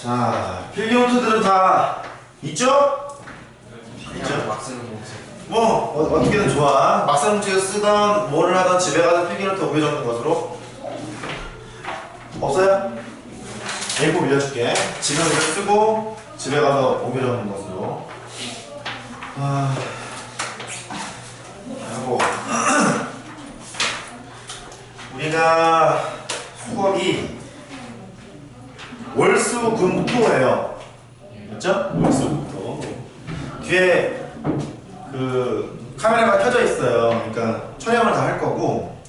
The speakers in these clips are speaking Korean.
자, 필기노트들은 다 있죠? 있죠? 막 쓰는 거 뭐 어떻게든 좋아. 막상 뭉치를 쓰던 뭐를 하던 집에 가서 필기노트 옮겨 적는 것으로. 없어요? A4 빌려줄게. 집에 가서 쓰고 집에 가서 옮겨 적는 것으로. 하고 우리가 수업이 월수금토예요. 맞죠? 월수금토. 뒤에 그 카메라가 켜져 있어요. 그러니까 촬영을 다 할 거고,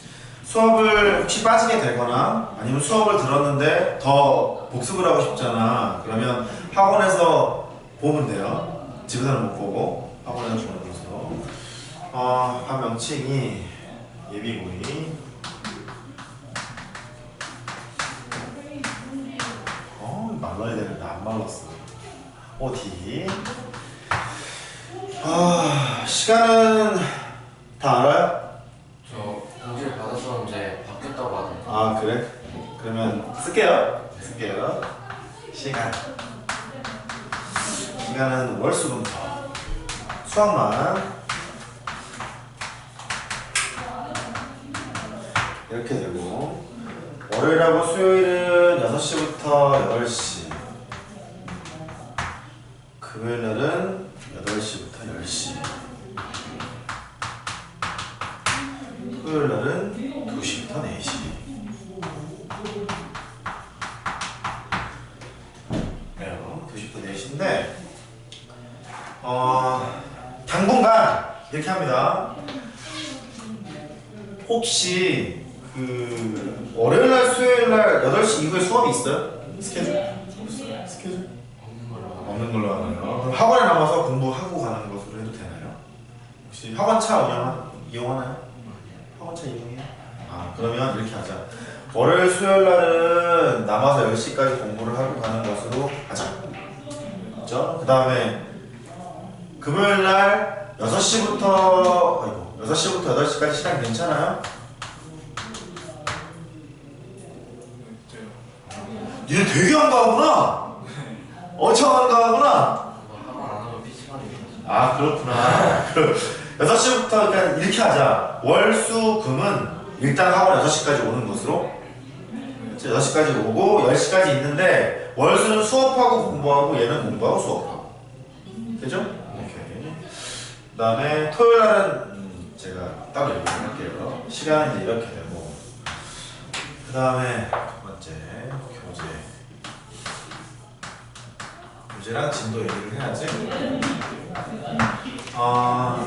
수업을 혹시 빠지게 되거나 아니면 수업을 들었는데 더 복습을 하고 싶잖아. 그러면 학원에서 보면 돼요. 집에서는 못 보고 학원에서 보는 것으로. 한 명칭이 예비고이. 말라야 되는데 안 말랐어. 어디? 시간은 다 알아요? 저 공지를 받았었는데 바뀌었다고 하던데. 아, 그래? 그러면 쓸게요. 시간은 월수금토. 수학만 이렇게 되고, 월요일하고 수요일은 6시부터 8시, 금요일날은 8시부터 10시, 토요일날은 2시부터 4시. 네요, 2시부터 4시인데, 당분간 이렇게 합니다. 혹시 월요일날 수요일날 8시 이후에 수업이 있어요? 스케줄? 없는 걸로 알아요. 그럼 학원에 남아서 공부하고 가는 것으로 해도 되나요? 혹시 학원차 이용하나요? 학원차 이용해요? 그러면 이렇게 하자. 월요일 수요일날은 남아서 10시까지 공부를 하고 가는 것으로 하자. 그렇죠? 그 다음에 금요일날 6시부터 8시까지 시간 괜찮아요? 니네 되게 한가하구나. 엄청 한가하구나. 학원 안 하면 PC방이 그렇구나. 6시부터 그러니까 이렇게 하자. 월, 수, 금은 일단 학원 6시까지 오는 것으로. 6시까지 오고 10시까지 있는데, 월수는 수업하고 공부하고 얘는 공부하고 수업하고. 되죠? 오케이. 그 다음에 토요일날은 제가 따로 얘기할게요. 시간은 이제 이렇게 되고, 그 다음에 두 번째 교재랑 진도 얘기를 해야지.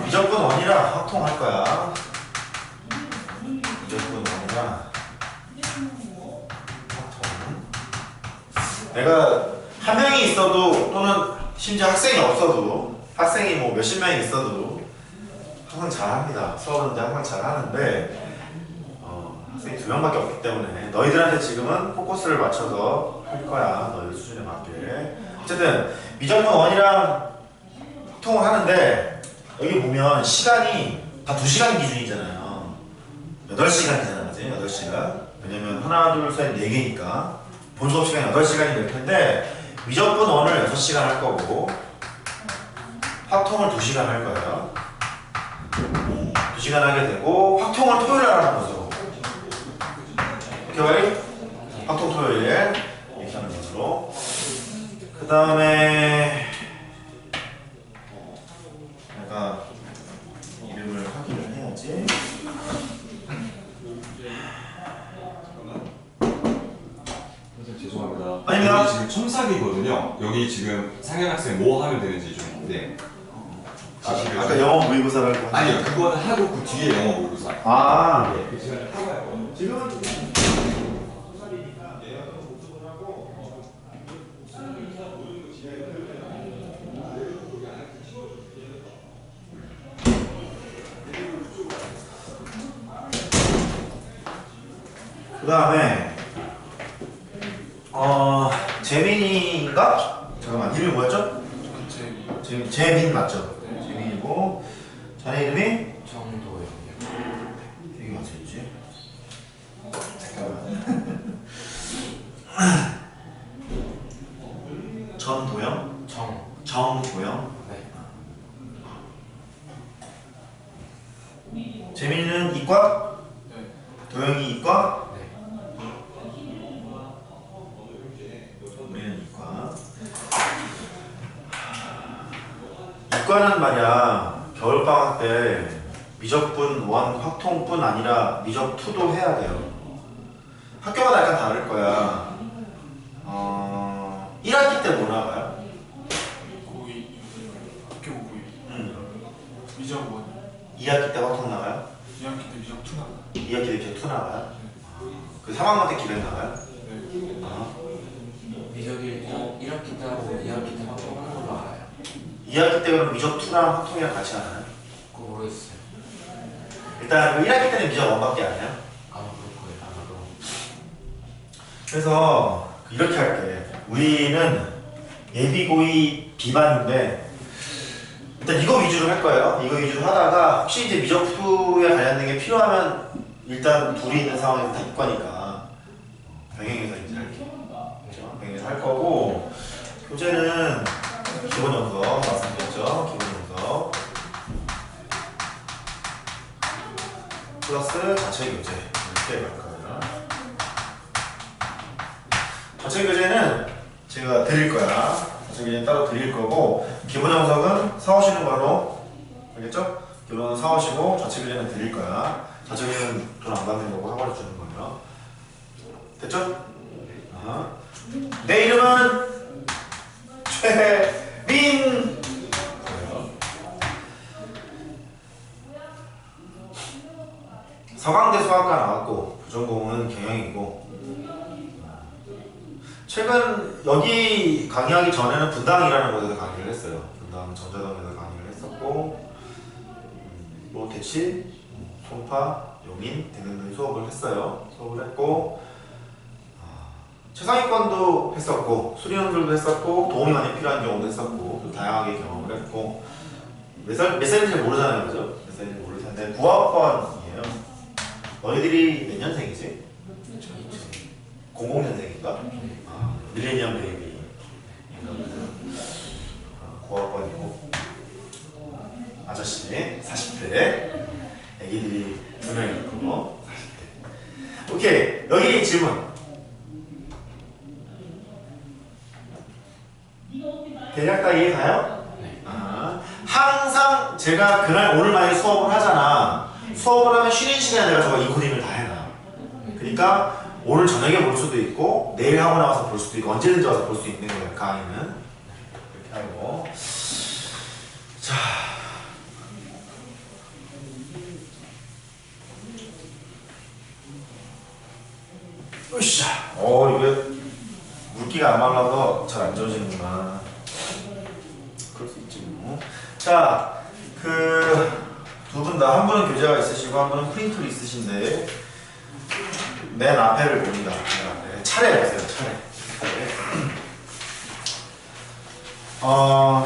미적분 원이랑 확통할 거야. 미적분 원이랑 확통. 내가 한 명이 있어도, 또는 심지어 학생이 없어도, 학생이 뭐 몇십 명이 있어도 항상 잘합니다. 수업은 항상 잘하는데, 학생이 2명밖에 없기 때문에 너희들한테 지금은 포커스를 맞춰서 할 거야. 너희들 수준에 맞게. 어쨌든 미적분 원이랑 확통을 하는데, 여기 보면 시간이 다 2시간 기준이잖아요. 8시간이잖아, 그치? 8시간. 왜냐면 하나, 둘, 셋, 4개니까 본 수업 시간이 8시간이 될 텐데, 미적분 원을 6시간 할 거고 확통을 2시간 할 거예요. 2시간 하게 되고, 확통을 토요일에 하는 것으로. 오케이? 확통 토요일 이렇게 하는 것으로. 그 다음에 내가 이름을 확인을 해야지. 선생님 죄송합니다. 아닙니다. 여기 지금 첨삭이거든요. 여기 지금 상현 학생 뭐 하면 되는지 좀. 네. 아까 영어 모의고사를 하고. 아니요, 그거는 하고 그 뒤에 영어 모의고사. 네. 그 시간에 하고 가요. 지금은 그 다음에 재민이가, 잠깐만, 이름이 뭐였죠? 재민 맞죠? 재민이고, 자네 이름이? 정도예요. 되게 맞춰있지? 잠깐만. 전도영? 정. 정도영? 네. 재민이는 이과? 네. 도영이 이과? 네. 우리는 이과. 이과는 말이야 겨울방학 때 미적분 1 확통뿐 아니라 미적 2도 해야 돼요. 학교마다 약간 다를 거야. 1학기 때 뭐 나가요? 고이 학교 고이 미적 원 2학기 때 확통 나가요? 2학기 때 미적 투 나가. 2학기 때 미적 2 나가요? 그 3학년 때 기획 나가요? 네. 미적이 1학기 때 하고 2학기 때 확정하는 걸로 알아요. 2학기 때 그럼 미적 2랑 확통이랑 같이 하나요? 그거 모르겠어요. 일단 그 1학기 때는 미적 1밖에 안 해요. 아마 그럴 거예요. 아마도. 그래서 이렇게 할게. 우리는 예비고이 B반인데 일단 이거 위주로 할 거예요. 이거 위주로 하다가 혹시 이제 미적투에 관련된 게 필요하면 일단 둘이 있는 상황에서 다 이과니까 병행해서 이제 할게. 그렇죠? 병행해서 할 거고 교재는 기본 영서 말씀드렸죠. 기본 영서 플러스 자체 교재 이렇게 갈 거예요. 자체 교재는 제가 드릴 거야. 자체 교재는 따로 드릴 거고 기본 영석은 사오시는 걸로 알겠죠? 기본 영석 사오시고 자체 교재는 드릴 거야. 자체 교재는 돈 안 받는 거고 학원에 주는 거예요. 됐죠? 내 이름은 최민. 서강대 수학과 나왔고 부전공은 경영이고 최근 여기 강의하기 전에는 분당이라는 곳에서 강의를 했어요. 분당 전자동에서 강의를 했었고 뭐 대치, 송파, 용인 등등 수업을 했어요. 수업을 했고 최상위권도 했었고 수리연들도 했었고 도움이 많이 필요한 경우도 했었고 다양하게 경험을 했고 몇 살인지 모르잖아요. 그죠? 몇 살인지 모를 텐데 9학번이에요. 너희들이 몇 년생이지? 00년생인가? 밀레니엄 베이비인가 보죠. 9학번이고 아저씨 40대 애기들이 2명 있고 40대. 오케이, 여기 질문. 대략 다 이해 가요? 네. 항상 제가 그날 오늘 만약에 수업을 하잖아. 수업을 하면 쉬는 시간에 내가 저거 이 코딩을 다 해놔. 그러니까 오늘 저녁에 볼 수도 있고 내일 하고 나와서 볼 수도 있고 언제든지 와서 볼 수 있는 거예요. 강의는 이렇게 하고 자 으쌰. 이게 물기가 안 말라서 잘 안 지워지는구나. 그럴 수 있지 뭐. 자, 두 분 다 한 분은 교재가 있으시고 한 분은 프린트로 있으신데 맨 앞에를 봅니다. 맨 앞에 차례 보세요. 차례.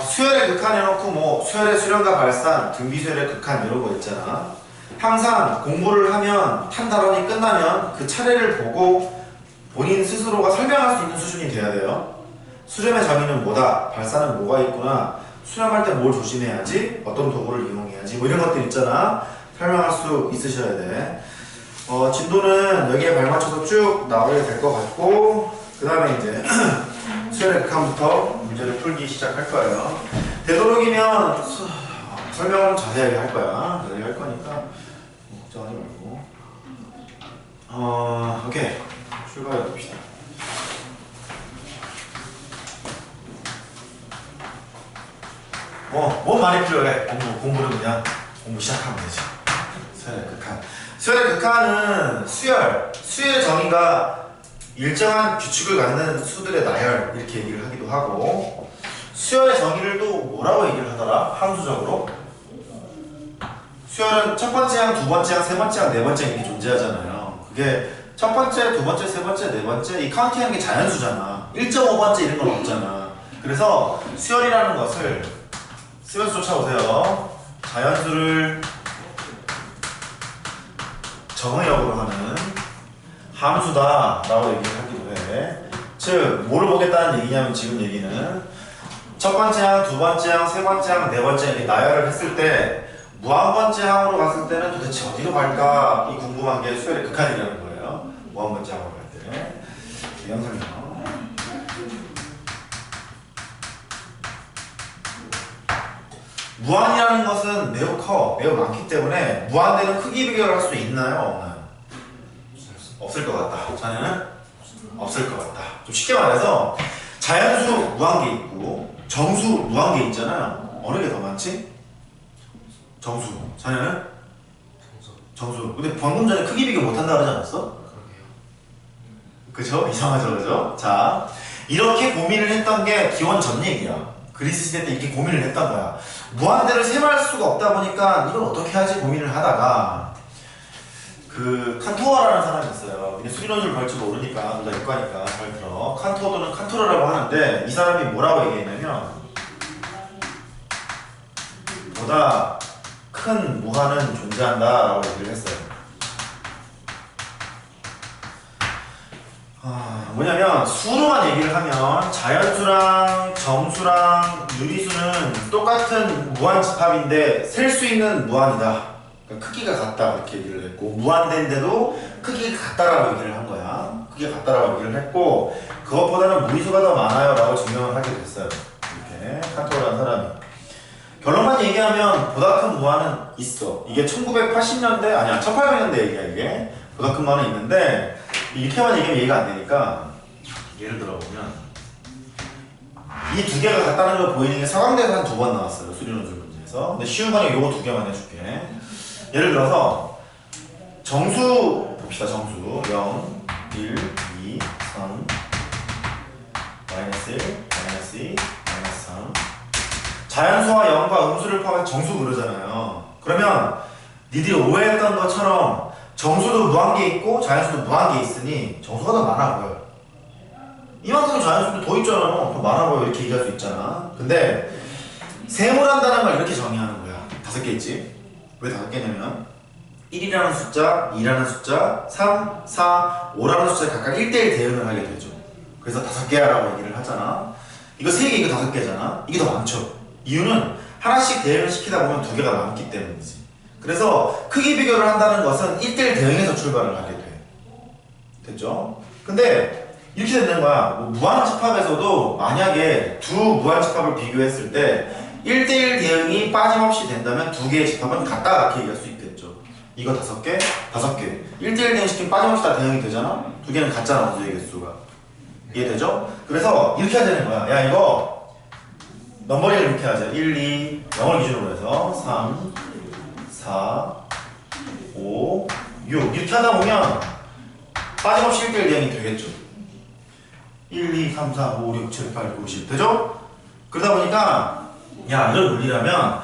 수열의 극한 해놓고 뭐 수열의 수련과 발산, 등비수열의 극한 이런 거 있잖아. 항상 공부를 하면 한 단원이 끝나면 그 차례를 보고 본인 스스로가 설명할 수 있는 수준이 돼야 돼요. 수렴의 정의는 뭐다, 발산은 뭐가 있구나, 수렴할 때 뭘 조심해야지, 어떤 도구를 이용해야지, 뭐 이런 것들 있잖아. 설명할 수 있으셔야 돼. 진도는 여기에 발맞춰서 쭉 나가야 될 것 같고, 그 다음에 이제 수열의 극한부터 문제를 풀기 시작할 거예요. 되도록이면 설명을 자세하게 할 거야. 자세하게 할 거니까 걱정하지 말고. 오케이. 출발해 봅시다. 뭐 많이 필요해. 공부는 그냥 공부 시작하면 되지. 수열의 극한. 수열의 극한은 수열의 정의가 일정한 규칙을 갖는 수들의 나열 이렇게 얘기를 하기도 하고, 수열의 정의를 또 뭐라고 얘기를 하더라? 함수적으로 수열은 첫 번째 항, 두 번째 항, 세 번째 항, 네 번째 이렇게 존재하잖아요. 그게 첫 번째, 두 번째, 세 번째, 네 번째 이 카운팅하는 게 자연수잖아. 1.5번째 이런 건 없잖아. 그래서 수열이라는 것을 쓰면서 쫓아오세요. 자연수를 정의역으로 하는 함수다 라고 얘기를 하기도 해. 즉 뭐를 보겠다는 얘기냐면 지금 얘기는 첫 번째 항, 두 번째 항, 세 번째 항, 네 번째 이렇게 나열을 했을 때 무한번째 항으로 갔을 때는 도대체 어디로 갈까 이 궁금한 게 수열의 극한이라는 거예요. 무한번째 항으로 갈 때. 영상이요. 무한이라는 것은 매우 커, 매우 많기 때문에 무한대는 크기 비교를 할 수 있나요? 없나요? 없을 것 같다. 자네는? 없을 것 같다. 좀 쉽게 말해서 자연수 무한계 있고 정수 무한계 있잖아요. 어느 게 더 많지? 정수. 자네는? 정수. 근데 방금 전에 크기 비교 못한다 그러지 않았어? 그죠? 이상하죠, 그죠? 자, 이렇게 고민을 했던 게 기원 전 얘기야. 그리스 시대 때 이렇게 고민을 했던 거야. 무한대를 셈할 수가 없다 보니까 이걸 어떻게 하지 고민을 하다가 그 칸토어라는 사람이 있어요. 근데 수리논술 볼 줄 모르니까 누가 이과니까 잘 들어. 칸토어 또는 칸토르라고 하는데 이 사람이 뭐라고 얘기했냐면 보다 큰 무한은 존재한다라고 얘기를 했어요. 뭐냐면 수로만 얘기를 하면 자연수랑 정수랑 유리수는 똑같은 무한집합인데 셀 수 있는 무한이다. 그러니까 크기가 같다 이렇게 얘기를 했고 무한대인데도 크기가 같다라고 얘기를 한 거야. 크기가 같다라고 얘기를 했고 그것보다는 무리수가 더 많아요 라고 증명을 하게 됐어요. 이렇게 칸토라는 사람이. 결론만 얘기하면 보다 큰 무한은 있어. 이게 1980년대 아니야 1800년대 얘기야 이게. 보다 큰 무한은 있는데 이렇게만 얘기하면 이해가 안 되니까 예를 들어보면 이 두 개가 같다는 걸 보이는 게 서강대에서 한 2번 나왔어요. 수리논술 문제에서. 근데 쉬운 거는 요거 2개만 해줄게. 예를 들어서 정수 봅시다. 정수 0, 1, 2, 3 마이너스 1, 마이너스 2, 마이너스 3 자연수와 0과 음수를 포함해서 정수 그러잖아요. 그러면 니들이 오해했던 것처럼 정수도 무한계 있고 자연수도 무한계 있으니 정수가 더 많아 보여요. 이만큼 자연수도 더 있잖아. 더 많아 보여 이렇게 얘기할 수 있잖아. 근데 세모란다는 걸 이렇게 정의하는 거야. 5개 있지. 왜 5개냐면 1이라는 숫자, 2라는 숫자, 3, 4, 5라는 숫자에 각각 1대1 대응을 하게 되죠. 그래서 5개야 라고 얘기를 하잖아. 이거 3개, 이거 5개잖아. 이게 더 많죠. 이유는 하나씩 대응을 시키다 보면 2개가 남기 때문이지. 그래서 크기 비교를 한다는 것은 1대1 대응에서 출발을 하게 돼. 됐죠? 근데 이렇게 되는 거야. 뭐 무한집합에서도 만약에 두 무한집합을 비교했을 때 1대1 대응이 빠짐없이 된다면 2개의 집합은 같다 이렇게 얘기할 수 있겠죠. 이거 5개, 5개 1대1 대응시키면 빠짐없이 다 대응이 되잖아? 2개는 같잖아. 원소의 개수가. 이해되죠? 그래서 이렇게 해야 되는 거야. 야 이거 넘버링을 이렇게 하자. 1, 2, 0을 기준으로 해서 3, 4, 5, 6 이렇게 하다 보면 빠짐없이 1대1 대응이 되겠죠. 1, 2, 3, 4, 5, 6, 7, 8, 9, 10 되죠? 그러다 보니까 야 이런 논리라면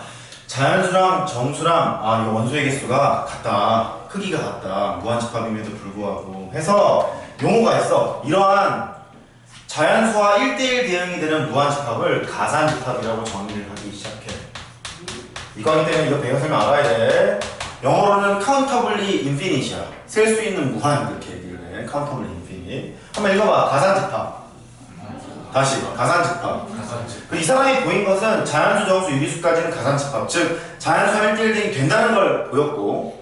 자연수랑 정수랑 이거 원소의 개수가 같다. 크기가 같다. 무한집합임에도 불구하고 해서 용어가 있어. 이러한 자연수와 1대1 대응이 되는 무한집합을 가산집합이라고 정의를 하기 시작해. 이거기 때문에 이거 배경 설명 알아야 돼. 영어로는 countably infinite이야. 셀 수 있는 무한 이렇게 얘기를 해. countably infinite. 한번 읽어봐. 가산집합. 다시 가산집합. 이 사람이 보인 것은 자연수, 정수, 유리수까지는 가산집합. 즉 자연수와 1대1 대응이 된다는 걸 보였고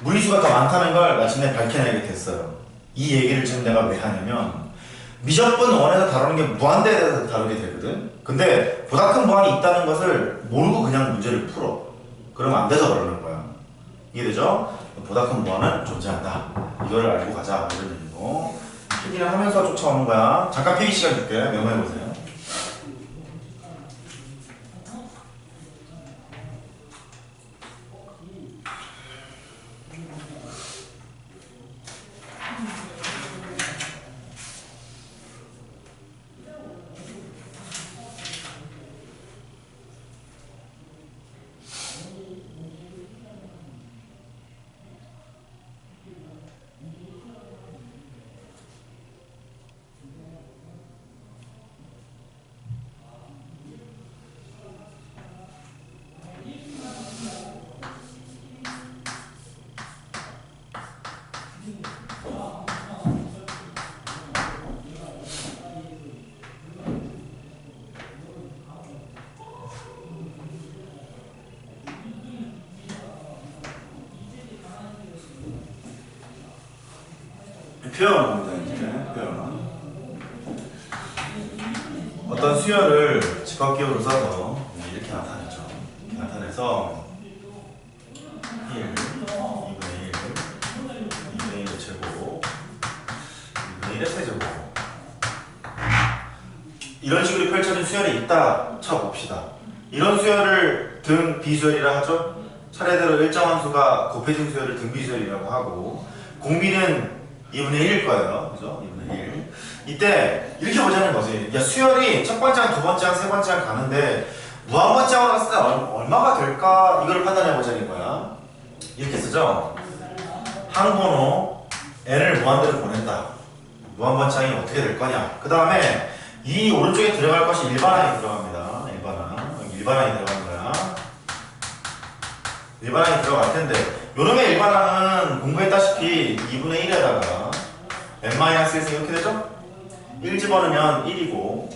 무리수가 더 많다는 걸 마침내 밝혀내게 됐어요. 이 얘기를 지금 내가 왜 하냐면 미적분 원에서 다루는 게 무한대에 대해서 다루게 되거든. 근데 보다 큰 무한이 있다는 것을 모르고 그냥 문제를 풀어. 그러면 안 돼서 그러는 거야. 이해되죠? 보다 큰 무한은 존재한다. 이거를 알고 가자. 이런 얘기고. 필기를 하면서 쫓아오는 거야. 잠깐 필기 시간 줄게. 메모해보세요. 표현 봅니다. 이제 표현. 어떤 수열을 집합기호를 써서 이렇게 나타내죠. 이렇게 나타내서 1, 2분의 1, 2분의 1의 제곱, 2분의 1의 세제곱. 이런 식으로 펼쳐진 수열이 있다 쳐봅시다. 이런 수열을 등 비수열이라 하죠. 차례대로 일정한 수가 곱해진 수열을 등 비수열이라고 하고, 공비는 2분의 1일 거예요. 그죠? 2분의 1. 이때 이렇게 보자는 거지. 야, 수열이 첫 번째 항, 두 번째 항, 세 번째 항 가는데 무한번째항으로 갔을 때 얼마가 될까? 이걸 판단해 보자는 거야. 이렇게 쓰죠. 항번호 n을 무한대로 보낸다. 무한번째항이 어떻게 될 거냐. 그 다음에 이 오른쪽에 들어갈 것이 일반항이 들어갑니다. 일반항. 여기 일반항이 들어가는 거야. 일반항이 들어갈 텐데, 요놈의 일반항은 공부했다시피 2분의 1에다가 n-1에서 이렇게 되죠? 1 집어넣으면 1이고,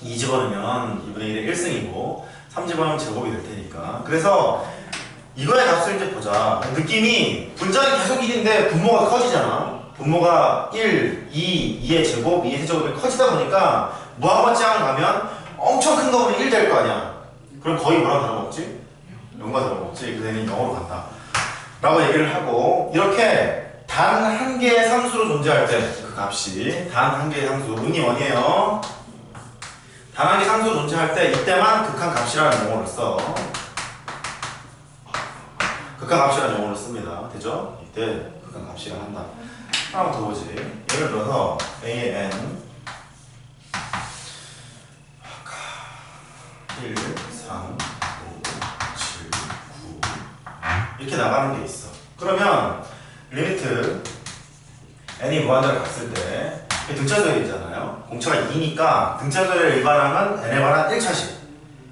2 집어넣으면 2분의 1의 1승이고, 3 집어넣으면 제곱이 될 테니까. 그래서 이거의 값을 이제 보자. 느낌이 분자는 계속 1인데 분모가 커지잖아. 분모가 1, 2, 2의 제곱, 2의 세제곱이 커지다 보니까 무한번째항을 가면 엄청 큰 거 보면 1 될 거 아니야. 그럼 거의 뭐랑 다름없지? 0과 다름없지. 그대는 0으로 간다 라고 얘기를 하고, 이렇게 단 한 개의 상수로 존재할 때 그 값이 단 한 개의 상수, 운이 원이에요. 단 한 개의 상수로 존재할 때 이때만 극한값이라는 용어를 써. 극한값이라는 용어를 씁니다. 되죠? 이때 극한값이라 한다. 하나만 더 보지. 예를 들어서 a의 n 1, 3, 5, 7, 9 이렇게 나가는 게 있어. 그러면 리미트 n이 무한대로 갔을 때 등차절이 있잖아요. 공차가 2니까 등차절의 일반항은 n에 관한 1차식.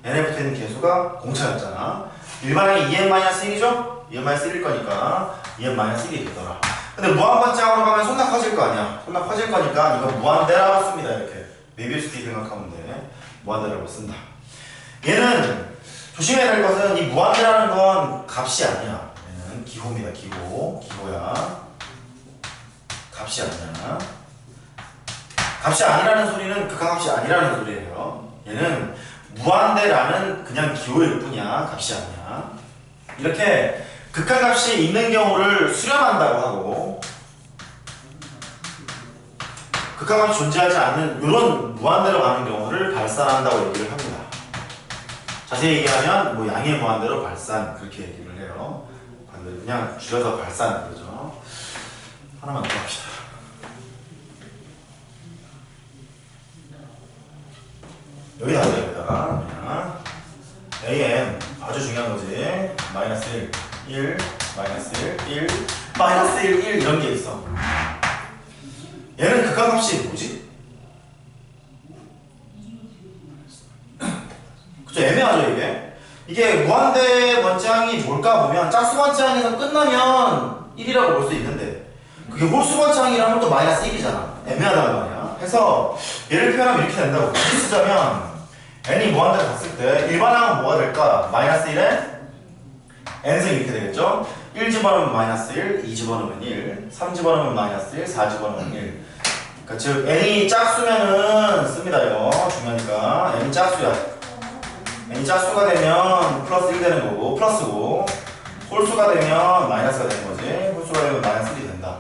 n에 붙어있는 개수가 공차였잖아. 일반항이 2n-1이죠? 2n-1일 거니까 2n-1이 되더라. 근데 무한번째항으로 가면 손나 커질 거 아니야. 손나 커질 거니까 이거 무한대라고 씁니다. 이렇게 메비우스 티 생각하면 돼. 무한대라고 쓴다. 얘는 조심해야 될 것은 이 무한대라는 건 값이 아니야. 얘는 기호입니다. 기호야. 값이 아니야. 값이 아니라는 소리는 극한값이 아니라는 소리예요. 얘는 무한대라는 그냥 기호일 뿐이야. 값이 아니야. 이렇게 극한값이 있는 경우를 수렴한다고 하고, 극한값이 존재하지 않는 이런 무한대로 가는 경우를 발산한다고 얘기를 합니다. 자세히 얘기하면 뭐 양의 무한대로 발산 그렇게 얘기를 해요. 그냥 줄여서 발산 그러죠. 하나만 더 합시다. 여기다 하자. 여기다가 그냥 am 아주 중요한 거지. 마이너스 1, 마이너스 1, 1, 마이너스 1, 1 이런 게 있어. 얘는 극한값이 뭐지? 그쵸, 애매하죠 이게? 이게 무한대 번째항이 뭘까 보면 짝수 번째항에서 끝나면 1이라고 볼 수 있는데, 그게 홀수 번째항이라면 또 마이너스 1이잖아. 애매하단 말이야. 해서 얘를 표현하면 이렇게 된다고. 굳이 쓰자면 n이 무한대로 갔을 때 일반항은 뭐가 될까? 마이너스 1에 n승 이렇게 되겠죠? 1 집어넣으면 마이너스 1, 2 집어넣으면 1, 3 집어넣으면 마이너스 1, 4 집어넣으면 1. 그러니까 즉 n이 짝수면은 씁니다. 이거 중요하니까 n이 짝수야. n이 짝수가 되면 플러스 1 되는 거고, 플러스고, 홀수가 되면 마이너스가 되는 거지. 홀수가 되면 마이너스 1이 된다.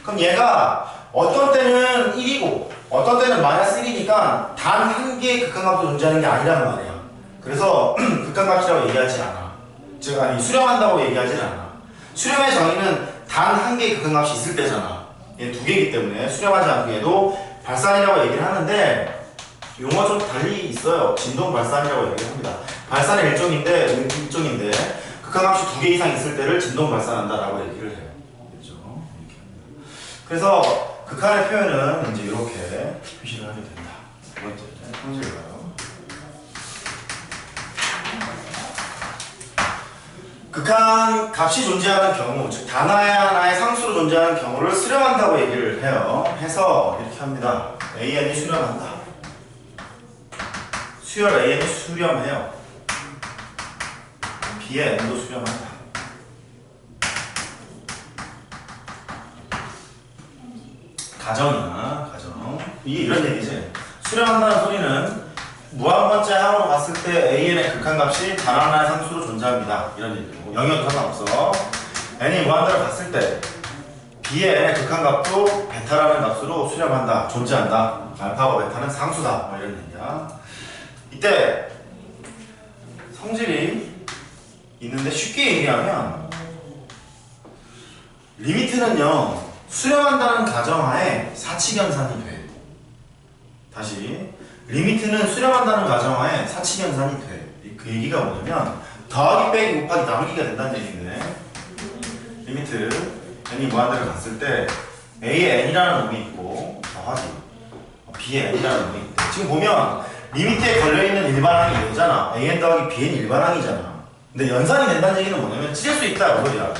그럼 얘가 어떤 때는 1이고 어떤 때는 마이너스 1이니까 단 한 개의 극한값도 존재하는 게 아니란 말이야. 그래서 극한값이라고 얘기하지 않아. 즉 아니 수렴한다고 얘기하지 않아. 수렴의 정의는 단 한 개의 극한값이 있을 때잖아. 얘 두 개이기 때문에 수렴하지 않기에도 발산이라고 얘기를 하는데, 용어가 좀 달리 있어요. 진동 발산이라고 얘기를 합니다. 발산의 일종인데 극한값이 두 개 이상 있을 때를 진동 발산한다라고 얘기를 해요. 그렇죠? 이렇게 합니다. 그래서 극한의 표현은 이제 이렇게 표시를 하게 된다. 두 번째 성질가요. 극한 값이 존재하는 경우, 즉 단하의 하나의 상수로 존재하는 경우를 수렴한다고 얘기를 해요. 해서 이렇게 합니다. AN이 수렴한다. 수열 AN이 수렴해요. B의 N도 수렴한다. 가정이야, 가정. 이게 이런 얘기지. 수렴한다는 소리는 무한번째 항으로 봤을 때 AN의 극한값이 단 하나의 상수로 존재합니다. 이런 얘기고. 0이어도 상관없어. n이 무한대로 갔을 때 B의 n의 극한값도 베타라는 값으로 수렴한다, 존재한다. 알파와 베타는 상수다. 뭐 이런 얘기야. 이때 성질이 있는데 쉽게 얘기하면 리미트는요 수렴한다는 가정하에 사칙연산이 돼. 다시 리미트는 수렴한다는 가정하에 사칙연산이 돼. 그 얘기가 뭐냐면 더하기 빼기 곱하기 나누기가 된다는 얘기인데 리미트 n이 무한대로 갔을 때 a의 n이라는 놈이 있고 더하기 b의 n이라는 놈이 있대. 지금 보면 리미트에 걸려있는 일반항이 얘잖아. an 더하기 bn 일반항이잖아. 근데 연산이 된다는 얘기는 뭐냐면 찢을 수 있다 그 소리야.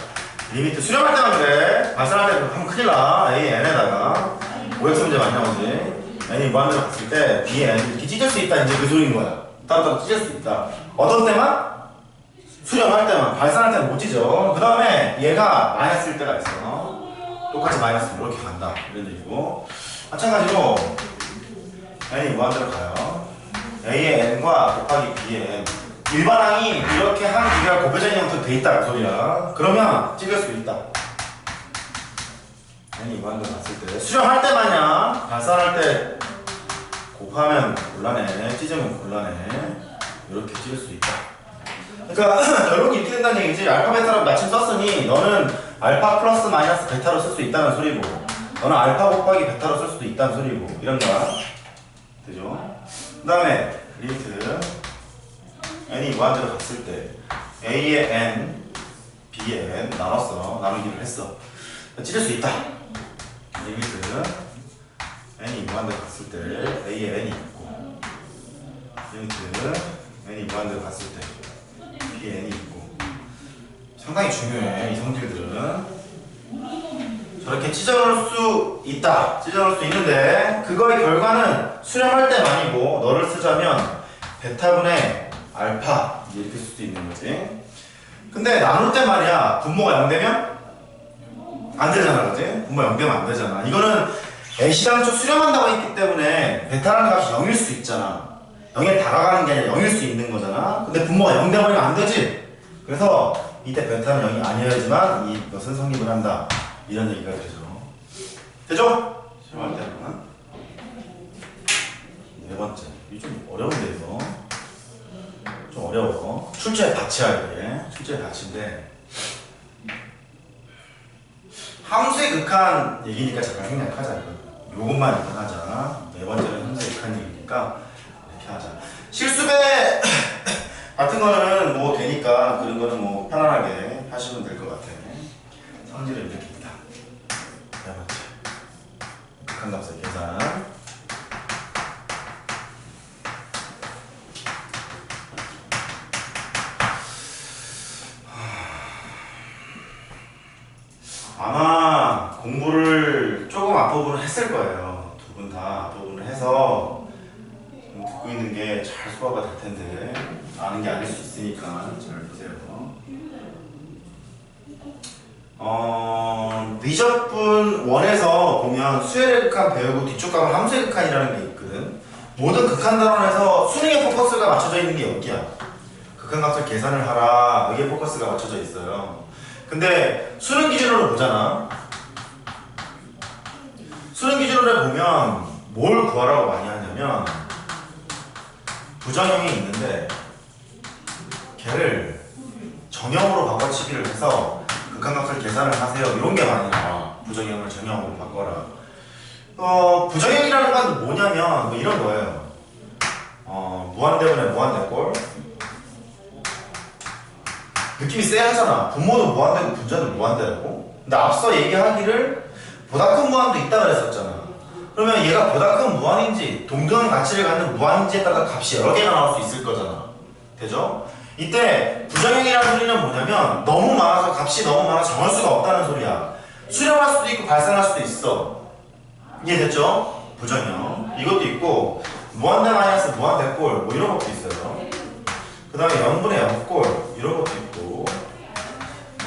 리미트 수렴할 때만 그래. 발산할 때 하면 큰일 나. a n에다가 OX 문제 많이 나오지. n이 무한대로 갔을 때 b의 n 이렇게 찢을 수 있다 이제 그 소리인 거야. 따로따로 찢을 수 있다. 어떤 때만? 수렴할 때만. 발산할 때는 못 찢어. 그 다음에 얘가 마이너스일 때가 있어. 똑같이 마이너스 이렇게 간다 이런 얘기고. 마찬가지로 n이 무한대로 가요. a의 n과 곱하기 b의 n 일반항이 이렇게 한 기가 곱해져 있는 형태로 돼 있다 그 소리야. 그러면 찢을 수 있다. n이 무한대로 갔을 때 수렴할 때만이야. 발산할 때 곱하면 곤란해, 찢으면 곤란해. 이렇게 찢을 수 있다. 그러니까 결국 이렇게 된다는 얘기지. 알파 베타라고 마침 썼으니 너는 알파 플러스 마이너스 베타로 쓸 수 있다는 소리고 너는 알파 곱하기 베타로 쓸 수도 있다는 소리고 이런 거야. 되죠? 그 다음에 리미트 n이 무한대로 갔을 때 a의 n, b의 n 나눴어. 나누기를 했어. 찢을 수 있다. 리미트 n이 무한대로 갔을 때 a의 n이 있고 리미트 n이 무한대로 갔을 때 b의 n이 있고. 상당히 중요해 이 성질들은. 저렇게 찢어놓을 수 있다. 찢어놓을 수 있는데 그거의 결과는 수렴할 때만이고 너를 쓰자면 베타분의 알파 이렇게 쓸 수도 있는 거지. 근데 나눌 때 말이야 분모가 0되면 안 되잖아, 그지? 분모가 0되면 안 되잖아. 이거는 애시당초 수렴한다고 했기 때문에 베타라는 값이 0일 수 있잖아. 0에 다가가는 게 아니라 0일 수 있는 거잖아. 근데 분모가 0 되버리면 안 되지. 그래서 이때 베타는 0이 아니어야지만 이것은 성립을 한다. 이런 얘기가 되죠. 되죠? 수렴할 때는 네 번째. 이게 좀 어려운데 이거. 좀 어려워. 출제에 같이야 이게. 출제에 같이인데 함수의 극한 얘기니까 잠깐 생략하자. 요것만 일단 하자. 네 번째는 함수의 극한 얘기니까 이렇게 하자. 실수배 같은 거는 뭐 되니까 그런 거는 뭐 편안하게 하시면 될 것 같아. 성질은 이렇게 있다. 네 번째. 극한값의 계산. 아마 공부를 조금 앞부분을 했을 거예요. 두 분 다 앞부분을 해서 듣고 있는 게 잘 소화가 될 텐데 아는 게 아닐 수 있으니까 잘 보세요. 미적분 1에서 보면 수열의 극한 배우고 뒤쪽 가면 함수의 극한이라는 게 있거든. 모든 극한 단원에서 수능의 포커스가 맞춰져 있는 게 여기야. 극한값을 계산을 하라. 여기에 포커스가 맞춰져 있어요. 근데 수능 기준으로 보잖아. 수능 기준으로 보면 뭘 구하라고 많이 하냐면 부정형이 있는데 걔를 정형으로 바꿔치기를 해서 극한값을 계산을 하세요. 이런 게 많이 나와. 부정형을 정형으로 바꿔라. 부정형이라는 건 뭐냐면 뭐 이런 거예요. 무한대분의 무한대꼴. 느낌이 쎄하잖아. 분모도 무한대고 분자도 무한대고. 근데 앞서 얘기하기를 보다 큰 무한도 있다 그랬었잖아. 그러면 얘가 보다 큰 무한인지 동등한 가치를 갖는 무한인지에 따라 값이 여러 개가 나올 수 있을 거잖아. 되죠? 이때 부정형이라는 소리는 뭐냐면 너무 많아서 값이 너무 많아서 정할 수가 없다는 소리야. 수렴할 수도 있고 발산할 수도 있어. 이해됐죠? 부정형. 이것도 있고 무한대 마이너스 무한대 꼴 뭐 이런 것도 있어요. 그 다음에 0분의 0꼴 이런 것도 있고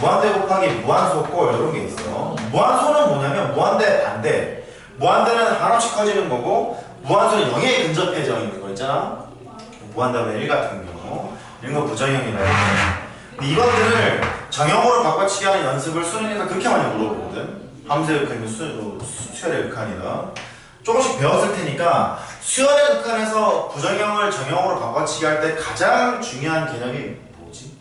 무한대 곱하기 무한소 꼴 이런 게 있어. 무한소는 뭐냐면 무한대 반대. 무한대는 한없이 커지는 거고 무한수는 0에 근접해져 있는 거 있잖아. 무한대면 1 같은 경우 이런 거 부정형이라고 해. 근데 이것들을 정형으로 바꿔치기 하는 연습을 수능에서 그렇게 많이 물어보거든. 함수의 극한이 수열의 극한이다. 조금씩 배웠을 테니까 수열의 극한에서 부정형을 정형으로 바꿔치기 할 때 가장 중요한 개념이 뭐지?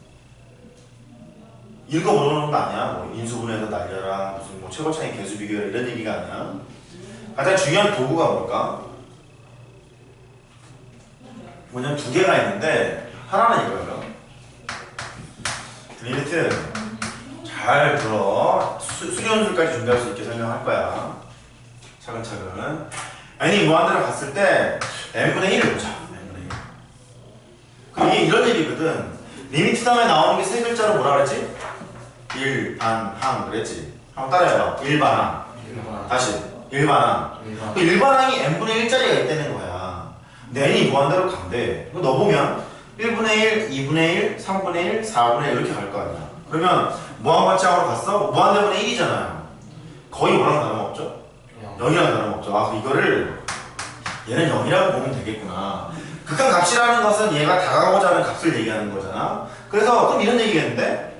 이거 물어보는 거 아니야. 뭐 인수분해에서 날려라, 무슨 뭐 최고차이 개수 비교라 이런 얘기가 아니야. 가장 중요한 도구가 뭘까? 뭐냐면 두 개가 있는데 하나는 이거예요. 리미트 잘 들어. 수리연술까지 준비할 수 있게 설명할 거야. 차근차근. n이 무한대로 갔을 때 n분의 1을 보자. n분의 1. 그럼 이게 이런 얘기거든. 리미트 다음에 나오는 게 세 글자로 뭐라 그랬지? 일반항 그랬지? 한번 따라해봐. 일반항. 다시 일반항. 그 일반항이 n분의 1짜리가 있다는 거야. 근데 n이 무한대로 간대. 이거 넣어보면 1분의 1, 2분의 1, 3분의 1, 4분의 1 이렇게 갈 거 아니야. 그러면 무한반짝으로 갔어? 무한대분의 1이잖아요. 거의 뭐랑 다름없죠? 0이랑 다름없죠. 아, 이거를 얘는 0이라고 보면 되겠구나. 극한값이라는 것은 얘가 다가가고자 하는 값을 얘기하는 거잖아. 그래서 그럼 이런 얘기겠는데?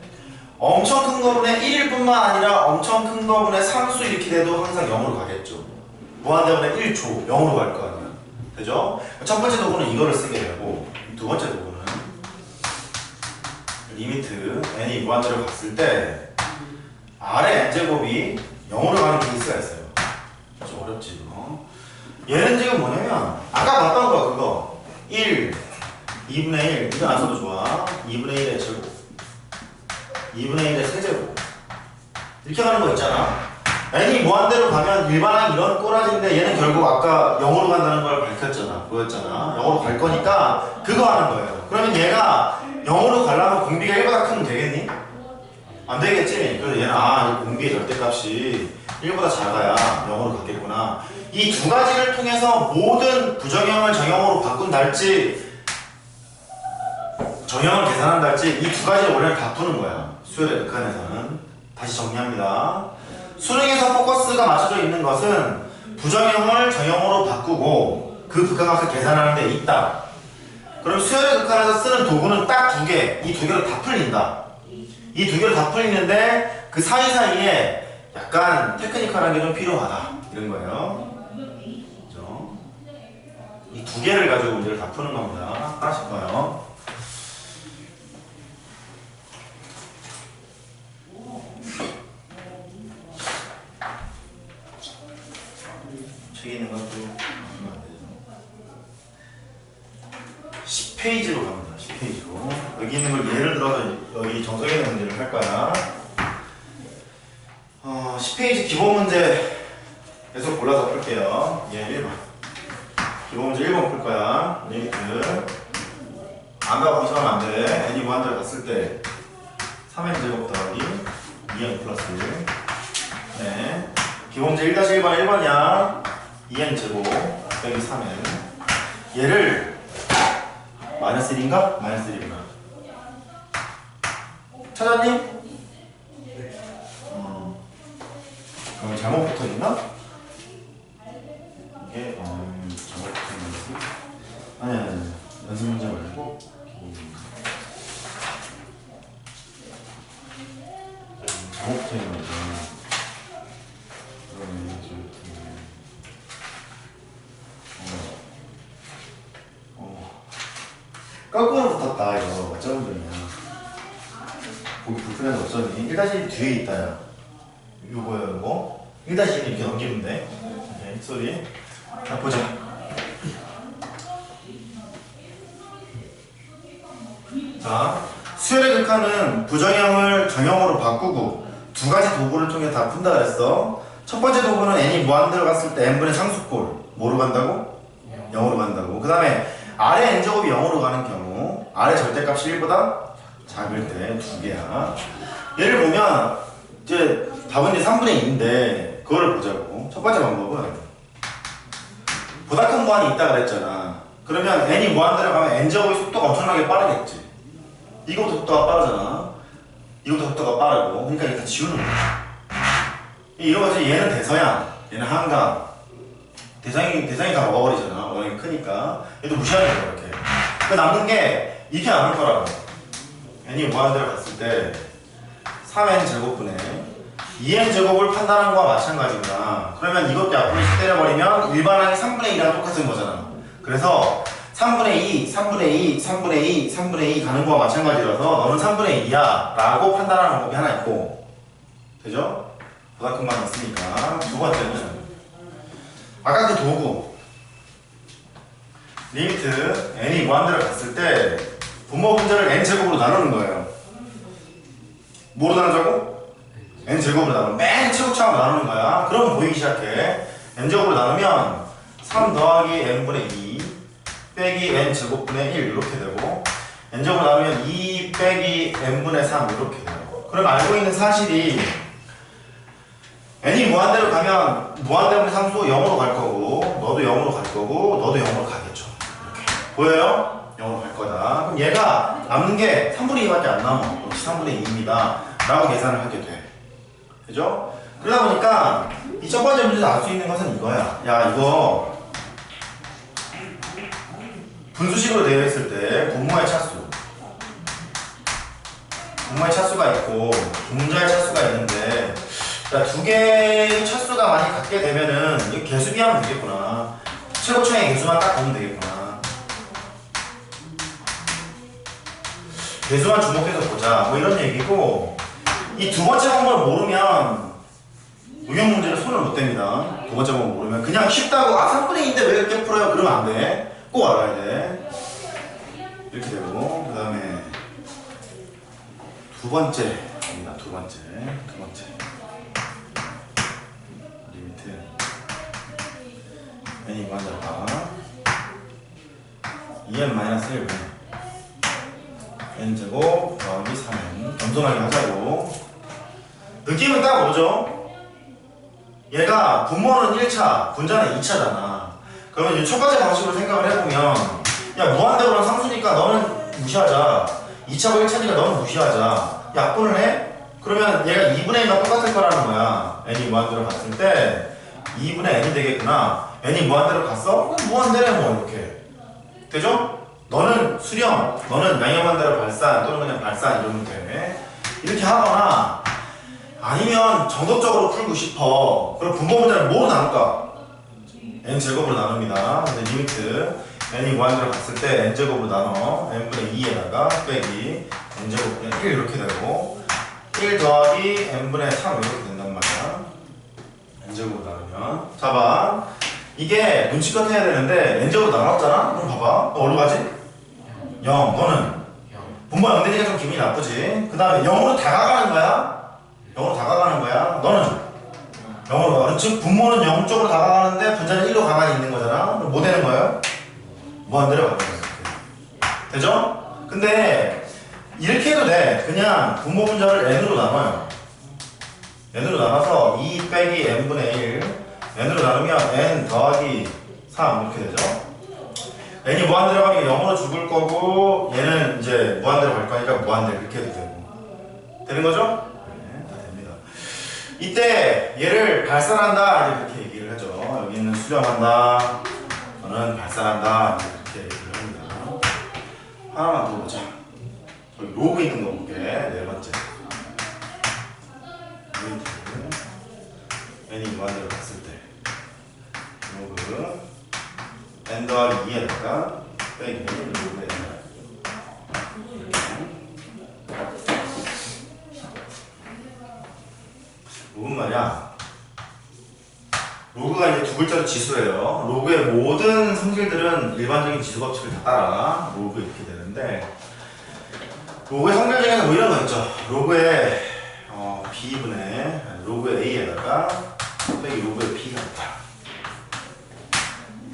엄청 큰 거분의 1일 뿐만 아니라 엄청 큰 거분의 상수 이렇게 돼도 항상 0으로 가겠죠. 무한대분의 1조 0으로 갈 거 아니야. 그죠? 첫 번째 도구는 이거를 쓰게 되고 두 번째 도구는 리미트 n이 무한대로 갔을 때 아래 n제곱이 0으로 가는 케이스가 있어요. 좀 어렵지 이거. 얘는 지금 뭐냐면 아까 봤던 거 그거 1, 2분의 1 이거 안 써도 좋아. 2분의 1의 제곱 2분의 1의 세제곱 이렇게 가는 거 있잖아. n이 무한대로 가면 일반항 이런 꼬라지인데 얘는 결국 아까 0으로 간다는 걸 밝혔잖아. 보였잖아. 0으로 갈 거니까 그거 하는 거예요. 그러면 얘가 0으로 가려면 공비가 1보다 크면 되겠니? 안 되겠지? 그래서 얘는 이 공비의 절대값이 1보다 작아야 0으로 갔겠구나. 이 두 가지를 통해서 모든 부정형을 정형으로 바꾼다 할지 정형을 계산한다 할지 이 두 가지를 원래는 다 푸는 거야. 수열의 극한에서는. 다시 정리합니다. 수능에서 포커스가 맞춰져 있는 것은 부정형을 정형으로 바꾸고 그 극한값을 계산하는 데 있다. 그럼 수열의 극한에서 쓰는 도구는 딱 두 개. 이 두 개로 다 풀린다. 이 두 개로 다 풀리는데 그 사이사이에 약간 테크니컬한 게 좀 필요하다. 이런 거예요. 그죠? 이 두 개를 가지고 문제를 다 푸는 겁니다. 하나씩 봐요. 책 있는 것도 보시면 안 되죠. 10페이지로 갑니다. 10페이지로. 여기 있는 걸 예를 들어서 여기 정석의 문제를 할 거야. 10페이지 기본 문제 계속 골라서 풀게요. 예, 1번. 기본 문제 1번 풀 거야. 리미트. 안 가고 이상하면 안 돼. n이 무한대로 갔을 때 3n 제곱 더하기 2n 플러스 1. 네. 기본 문제 1-1번 1번이야. 2n 제곱 빼기 3n. 얘를 마이너스 1인가? 마이너스 1이구나. 찾았니? 그럼 잘못 붙어있나? 이게 잘못 붙어있는 거지? 아니 연습 문제 말고 잘못 붙어있는 거지. 그러면 거꾸로 붙었다 이거 어쩌면 되냐. 보기 불편해서 어쩌니? 1-1 뒤에 있다야. 요거요 요거 1-1 이렇게 넘기면 돼. 오케이, 소리. 자 보자. 자 수열의 극한은 부정형을 정형으로 바꾸고 두 가지 도구를 통해 다 푼다 그랬어. 첫 번째 도구는 n이 무한대로 갔을 때 n분의 상수꼴 뭐로 간다고? 0으로 간다고. 그 다음에 아래 n제곱이 0으로 가는 경우 아래 절대값이 1보다 작을 때 두 개야. 얘를 보면 이제 답은 이제 3분의 2인데 그거를 보자고. 첫 번째 방법은 보다 큰 무한이 있다 그랬잖아. 그러면 n이 무한대로 가면 n제곱의 속도가 엄청나게 빠르겠지. 이거부터 속도가 빠르잖아. 이거부터 속도가 빠르고. 그러니까 이거 다 지우는 거야. 이런 거지. 얘는 대서양, 얘는 한강, 대상이 다 먹어버리잖아. 워낙에 크니까. 얘도 무시하는 거야, 이렇게. 그 남는 게 이렇게 남을 거라고. n이 무한대로 갔을 때 3n 제곱분의 2n 제곱을 판단한 거와 마찬가지구나. 그러면 이것도 앞으로 때려버리면 일반항이 3분의 2랑 똑같은 거잖아. 그래서 3분의 2, 3분의 2, 3분의 2, 3분의 2 가는 거와 마찬가지라서 너는 3분의 2야 라고 판단하는 법이 하나 있고, 되죠? 보다 큰 방 있으니까. 두 번째는 아까 그 도구 리미트 n이 무한대로 갔을 때 분모 분자를 n제곱으로 나누는 거예요. 뭐로 나누자고? n제곱으로 나누면 맨 최고차로 나누는 거야. 그러면 보이기 시작해. n제곱으로 나누면 3 더하기 n분의 2 빼기 n제곱분의 1 이렇게 되고, n제곱으로 나누면 2 빼기 n분의 3 이렇게 돼요. 그럼 알고 있는 사실이 n이 무한대로 가면 무한대분의 상수 0으로 갈 거고, 너도 0으로 갈 거고, 너도 0으로 가겠죠. 이렇게 보여요? 0으로 갈 거다. 그럼 얘가 남는 게 3분의 2밖에 안 남아. 역시 3분의 2입니다 라고 계산을 하게 돼. 그죠? 그러다 보니까 이 첫 번째 문제에서 알 수 있는 것은 이거야. 야, 이거 분수식으로 되어 있을 때 분모의 차수가 있고 분자의 차수가 있는데, 자, 두 개의 차수가 많이 같게 되면은 이거 개수 비하면 되겠구나. 최고차의 개수만 딱 보면 되겠구나. 개수만 주목해서 보자. 뭐 이런 얘기고, 이 두 번째 방법을 모르면 응용 문제를 손을 못 댑니다. 두 번째 방법 모르면 그냥 쉽다고 3분의 2인데 왜 이렇게 풀어요? 그러면 안 돼. 꼭 알아야 돼. 이렇게 되고, 그 다음에 두 번째입니다. 두 번째 리미트 n이 무한대로가 2n-1분의 n제곱 더하기 3n 겸손하게 하자고. 느낌은 딱 오죠? 얘가 분모는 1차, 분자는 2차잖아. 그러면 이제 첫 번째 방식으로 생각을 해보면, 야, 무한대로는 상수니까 너는 무시하자. 2차고 1차니까 너는 무시하자. 약분을 해? 그러면 얘가 2분의 1과 똑같을 거라는 거야. n이 무한대로 갔을 때 2분의 n이 되겠구나. n이 무한대로 갔어? 무한대래 뭐 이렇게. 되죠? 너는 수렴, 너는 양념한대로 발산 또는 그냥 발산 이러면 돼. 이렇게 하거나 아니면 정석적으로 풀고 싶어. 그럼 분모 분자를 뭐로 나눌까? n제곱으로 나눕니다. 근데 리미트 n이 무한대로 갔을 때 n제곱으로 나눠 n분의 2에다가 빼기 n제곱분의 1 이렇게 되고, 1 더하기 n분의 3 이렇게 된단 말이야. n제곱으로 나누면. 자, 봐. 이게 눈치껏 해야 되는데 n제곱으로 나눴잖아? 그럼 봐봐. 너 어디로 가지? 0. 너는? 분모 0 되니까 좀 기분이 나쁘지? 그 다음에 0으로 다가가는 거야? 0으로 다가가는 거야? 너는? 0으로 가. 즉 분모는 0 쪽으로 다가가는데 분자는 1로 가만히 있는 거잖아? 그럼 뭐 되는 거예요? 무한대로 가는 거야. 되죠? 근데 이렇게 해도 돼. 그냥 분모 분자를 n으로 나눠요. n으로 나눠서 2 빼기 n분의 1 n으로 나누면 n 더하기 3 이렇게 되죠? n이 무한대로 가면 0으로 죽을 거고, 얘는 이제 무한대로 갈 거니까 무한대로 이렇게 해도 되고. 되는 거죠? 네, 다 됩니다. 이때 얘를 발산한다 이렇게 얘기를 하죠. 여기는 수렴한다, 너는 발산한다 이렇게 얘기를 합니다. 하나만 더 보자. 여기 로그 있는 거 볼게. 네 번째. n이 무한대로 갔을 때 로그 n 더하기 2에다가 빼기 로그 n. 로그는 말이야, 로그가 이제 두 글자로 지수예요. 로그의 모든 성질들은 일반적인 지수 법칙을 다 따라 로그 이렇게 되는데, 로그의 성질 중에는 뭐 이런 거 있죠. 로그의 b분의 로그의 a에다가 빼기 로그의 b가 있다.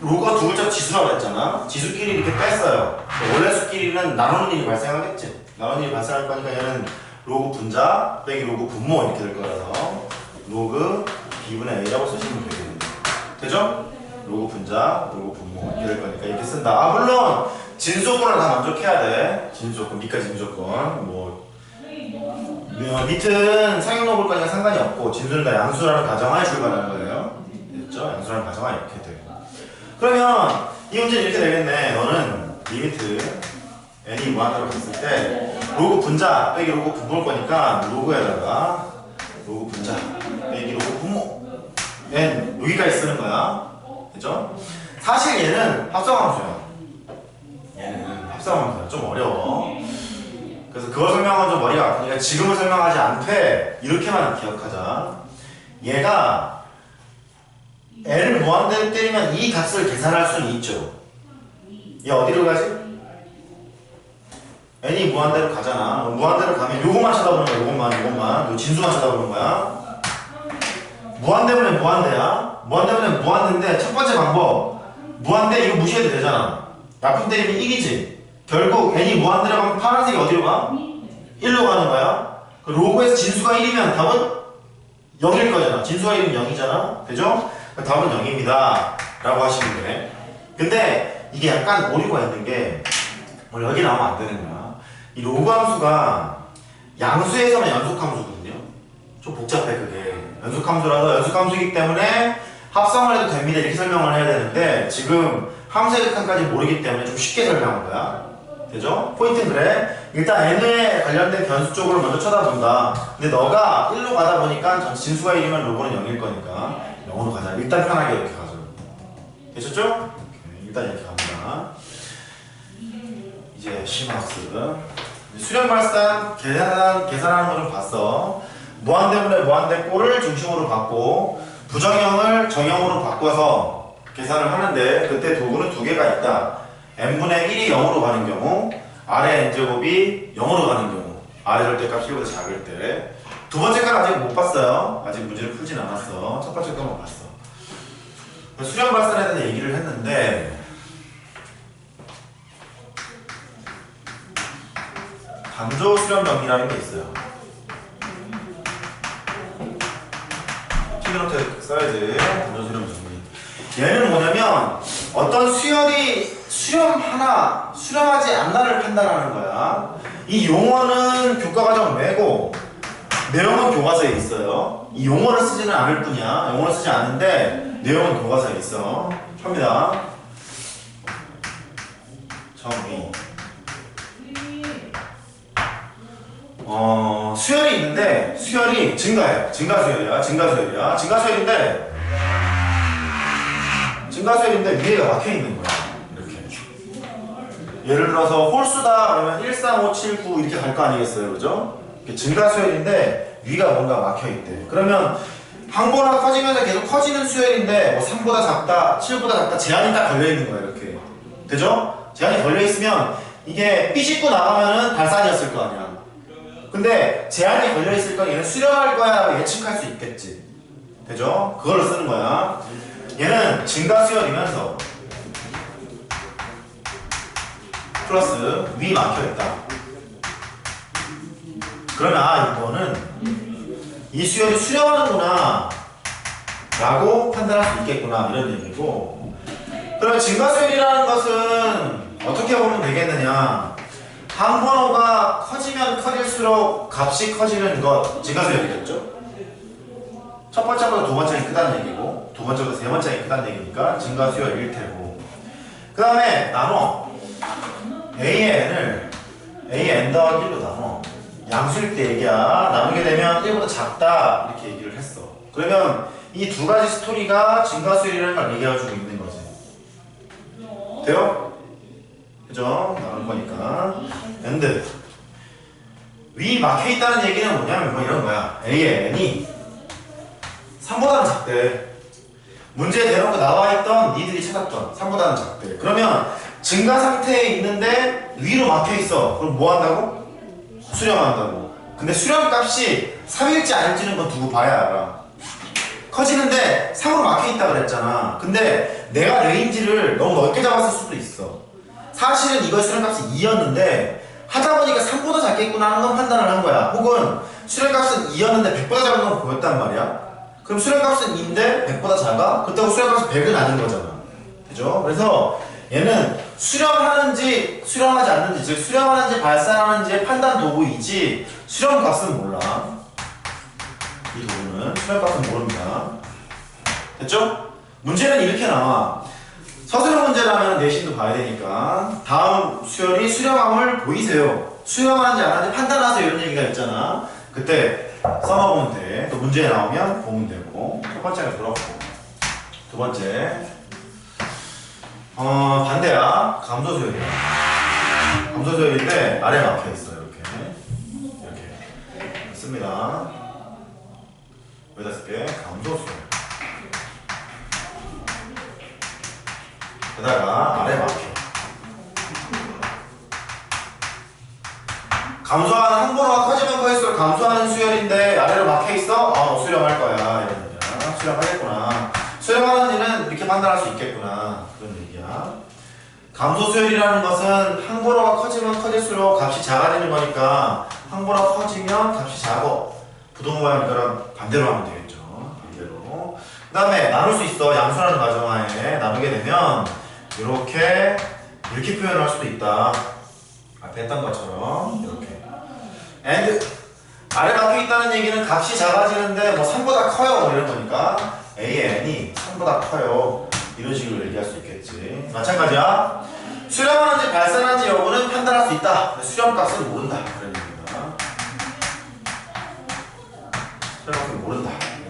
로그가 두 글자 지수라고 했잖아. 지수끼리 이렇게 뺐어요. 원래 수끼리는 나누는 일이 발생하겠지. 나누는 일이 발생할 거니까 얘는 로그 분자 빼기 로그 분모 이렇게 될 거라서 로그 b분의 a라고 쓰시면 되겠네요. 되죠? 로그 분자, 로그 분모 이렇게 될 거니까 이렇게 쓴다. 아, 물론 진수조건을 다 만족해야 돼. 진수조건, 밑까지 진수조건. 뭐 밑은 상용 로그까지는 상관이 없고, 진수는 다 양수라는 가정하에 출발하는 거예요. 됐죠? 양수라는 가정하에 이렇게 되고. 그러면 이 문제는 이렇게 되겠네. 너는 리미트 n이 무한대로 갔을 때 로그 분자 빼기 로그 분모일 거니까 로그에다가 로그 분자 빼기 로그 분모 n 여기까지 쓰는 거야. 그죠? 사실 얘는 합성함수야. 얘는 합성함수야. 좀 어려워. 그래서 그걸 설명하면 좀 머리가 아프니까 지금은 설명하지 않되 이렇게만 기억하자. 얘가 n을 무한대로 때리면 이 값을 계산할 수는 있죠. 얘 어디로 가지? n이 무한대로 가잖아. 무한대로 가면 요것만 쳐다보는 거야. 요것만 요 진수만 쳐다보는 거야. 무한대면 무한대야. 무한대면 무한대인데 첫 번째 방법 무한대 이거 무시해도 되잖아. 약분 때리면 1이지. 결국 n이 무한대로 가면 파란색이 어디로 가? 1로 가는 거야. 그 로그에서 진수가 1이면 답은 0일 거잖아. 진수가 1이면 0이잖아. 되죠? 답은 0입니다. 라고 하시면 돼. 근데 이게 약간 오류가 있는 게 여기 나오면 안 되는 거야. 이 로그 함수가 양수에서만 연속함수거든요. 좀 복잡해 그게. 연속함수라서 연속함수이기 때문에 합성을 해도 됩니다. 이렇게 설명을 해야 되는데 지금 함수의 극한까지 모르기 때문에 좀 쉽게 설명한 거야. 되죠? 포인트는 그래. 일단 n에 관련된 변수 쪽을 먼저 쳐다본다. 근데 너가 1로 가다 보니까 진수가 1이면 로그는 0일 거니까 0으로 가자. 일단 편하게 이렇게 가죠. 되셨죠? 오케이. 일단 이렇게 갑니다. 이제 심학습. 수렴 발산 계산하는 거 좀 봤어. 무한대분의 무한대꼴을 중심으로 받고 부정형을 정형으로 바꿔서 계산을 하는데 그때 도구는 두 개가 있다. n분의 1이 0으로 가는 경우 아래 n제곱이 0으로 가는 경우 아래 절대값이 1보다 작을 때 두 번째 건 아직 못 봤어요. 아직 문제를 풀진 않았어. 첫 번째 거만 봤어. 수렴 발산에 대한 얘기를 했는데 단조 수렴 정리라는 게 있어요. 키드노트 써야지. 단조 수렴 정리. 얘는 뭐냐면 어떤 수열이 수렴하나 수렴하지 않나를 판단하는 거야. 이 용어는 교과과정 외고 내용은 교과서에 있어요. 이 용어를 쓰지는 않을 뿐이야. 용어를 쓰지 않는데 내용은 교과서에 있어. 합니다. 정리. 수열이 있는데 수열이 증가해. 증가수열이야. 증가수열인데 위에가 막혀 있는 거야. 이렇게. 예를 들어서 홀수다 그러면 1, 3, 5, 7, 9 이렇게 갈 거 아니겠어요, 그죠? 증가수열인데 위가 뭔가 막혀 있대. 그러면 항보나 커지면서 계속 커지는 수열인데 뭐 3보다 작다, 7보다 작다 제한이 딱 걸려 있는 거야, 이렇게. 되죠? 제한이 걸려 있으면 이게 삐 씻고 나가면은 발산이었을 거 아니야. 근데 제한이 걸려 있을 건 얘는 수렴할 거야 라고 예측할 수 있겠지. 되죠? 그걸로 쓰는 거야. 얘는 증가수열이면서 플러스 위 막혀있다. 그러면 이거는 이 수열이 수렴하는구나 라고 판단할 수 있겠구나 이런 얘기고. 그러면 증가수열이라는 것은 어떻게 보면 되겠느냐. 항번호가 커지면 커질수록 값이 커지는 것 증가수열이겠죠? 첫 번째보다 두 번째가 크다는 얘기고 두 번째보다 세 번째가 크다는 얘기니까 증가수열일 테고. 그 다음에 나눠 A의 n을 A의 n 더하기 1로 나눠. 양수일 때 얘기야. 나누게 되면 1보다 작다 이렇게 얘기를 했어. 그러면 이 두 가지 스토리가 증가수열이라는 걸 얘기해주고 있는 거지. 돼요? 그죠? 나눌 거니까. 근데 위 막혀있다는 얘기는 뭐냐면 뭐 이런 거야. A의 n이 3보다는 작대. 문제에 대놓고 나와있던 니들이 찾았던 3보다는 작대. 그러면 증가 상태에 있는데 위로 막혀있어. 그럼 뭐 한다고? 수렴한다고. 근데 수렴 값이 3일지 아닐지는 건 두고 봐야 알아. 커지는데 3으로 막혀있다 그랬잖아. 근데 내가 레인지를 너무 넓게 잡았을 수도 있어. 사실은 이거 수렴값이 2였는데 하다보니까 3보다 작겠구나 하는 건 판단을 한 거야. 혹은 수렴값은 2였는데 100보다 작은 건 보였단 말이야. 그럼 수렴값은 2인데 100보다 작아? 그렇다고 수렴값이 100은 아닌 거잖아. 그죠? 그래서 얘는 수렴하는지 수렴하지 않는지, 즉 수렴하는지 발산하는지의 판단 도구이지 수렴값은 몰라. 이 도구는 수렴값은 모릅니다. 됐죠? 문제는 이렇게 나와. 서술형 문제라면 내신도 봐야 되니까 다음 수열이 수렴함을 보이세요. 수렴하는지 안 하는지 판단하세요. 이런 얘기가 있잖아. 그때 써먹으면 돼. 또 문제에 나오면 보면 되고. 첫 번째가 그렇고. 두 번째 반대야. 감소수열이야. 감소수열인데 아래 막혀 있어요. 이렇게 씁니다. 여기다 쓸게. 감소수열. 게다가 아래 막혀. 감소하는 항보로가 커지면 커질수록 감소하는 수열인데 아래로 막혀 있어? 수렴할 거야. 이런 얘기야. 수렴하겠구나. 수렴하는지는 이렇게 판단할 수 있겠구나. 그런 얘기야. 감소 수열이라는 것은 항보로가 커지면 커질수록 값이 작아지는 거니까 항보로가 커지면 값이 작아. 부동모양이랑 반대로 하면 되겠죠. 반대로. 그 다음에 나눌 수 있어. 양수라는 가정하에 나누게 되면 이렇게 표현할 수도 있다. 앞에 했던 것처럼 이렇게. and 아래 막혀 있다는 얘기는 값이 작아지는데 뭐 3보다 커요 뭐 이런 거니까 AN이 3보다 커요 이런 식으로 얘기할 수 있겠지. 마찬가지야. 수렴하는지 발산하는지 여부는 판단할 수 있다. 근데 수렴값을 모른다 그런 얘기입니다. 수렴값을 모른다 그런 얘기야.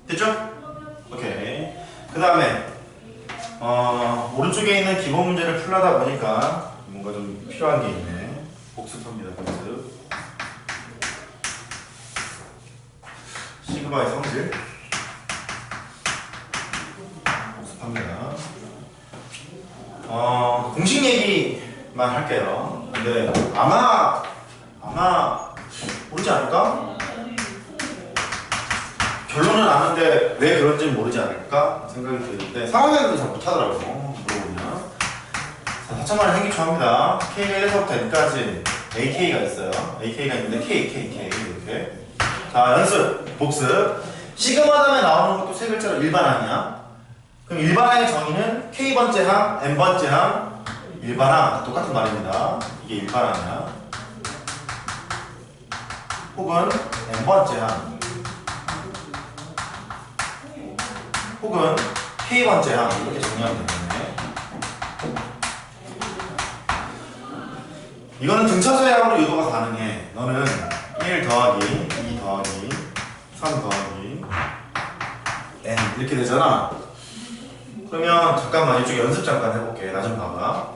됐죠? 오케이. 그 다음에 오른쪽에 있는 기본 문제를 풀려다 보니까 뭔가 좀 필요한 게 있네. 복습합니다. 복습. 시그마의 성질 복습합니다. 공식 얘기만 할게요. 근데 아마 모르지 않을까? 결론은 아는데 왜 그런지는 모르지 않을까 생각이 드는데 상황에는 잘 못하더라고. 물어보면. 자, 4천만원 행기초합니다. K가 1에서부터 N까지 AK가 있어요. AK가 있는데 K 이렇게. 자, 연습, 복습. 시그마 다음에 나오는 것도 세 글자로 일반항이야. 그럼 일반항의 정의는 K번째 항, N번째 항, 일반항 똑같은 말입니다. 이게 일반항이야. 혹은 N번째 항 혹은 K번째 항 이렇게 정리하면 되겠네. 이거는 등차수의 항으로 유도가 가능해. 너는 1 더하기 2 더하기 3 더하기 N 이렇게 되잖아. 그러면 잠깐만 이쪽 연습 잠깐 해볼게. 나 좀 봐봐.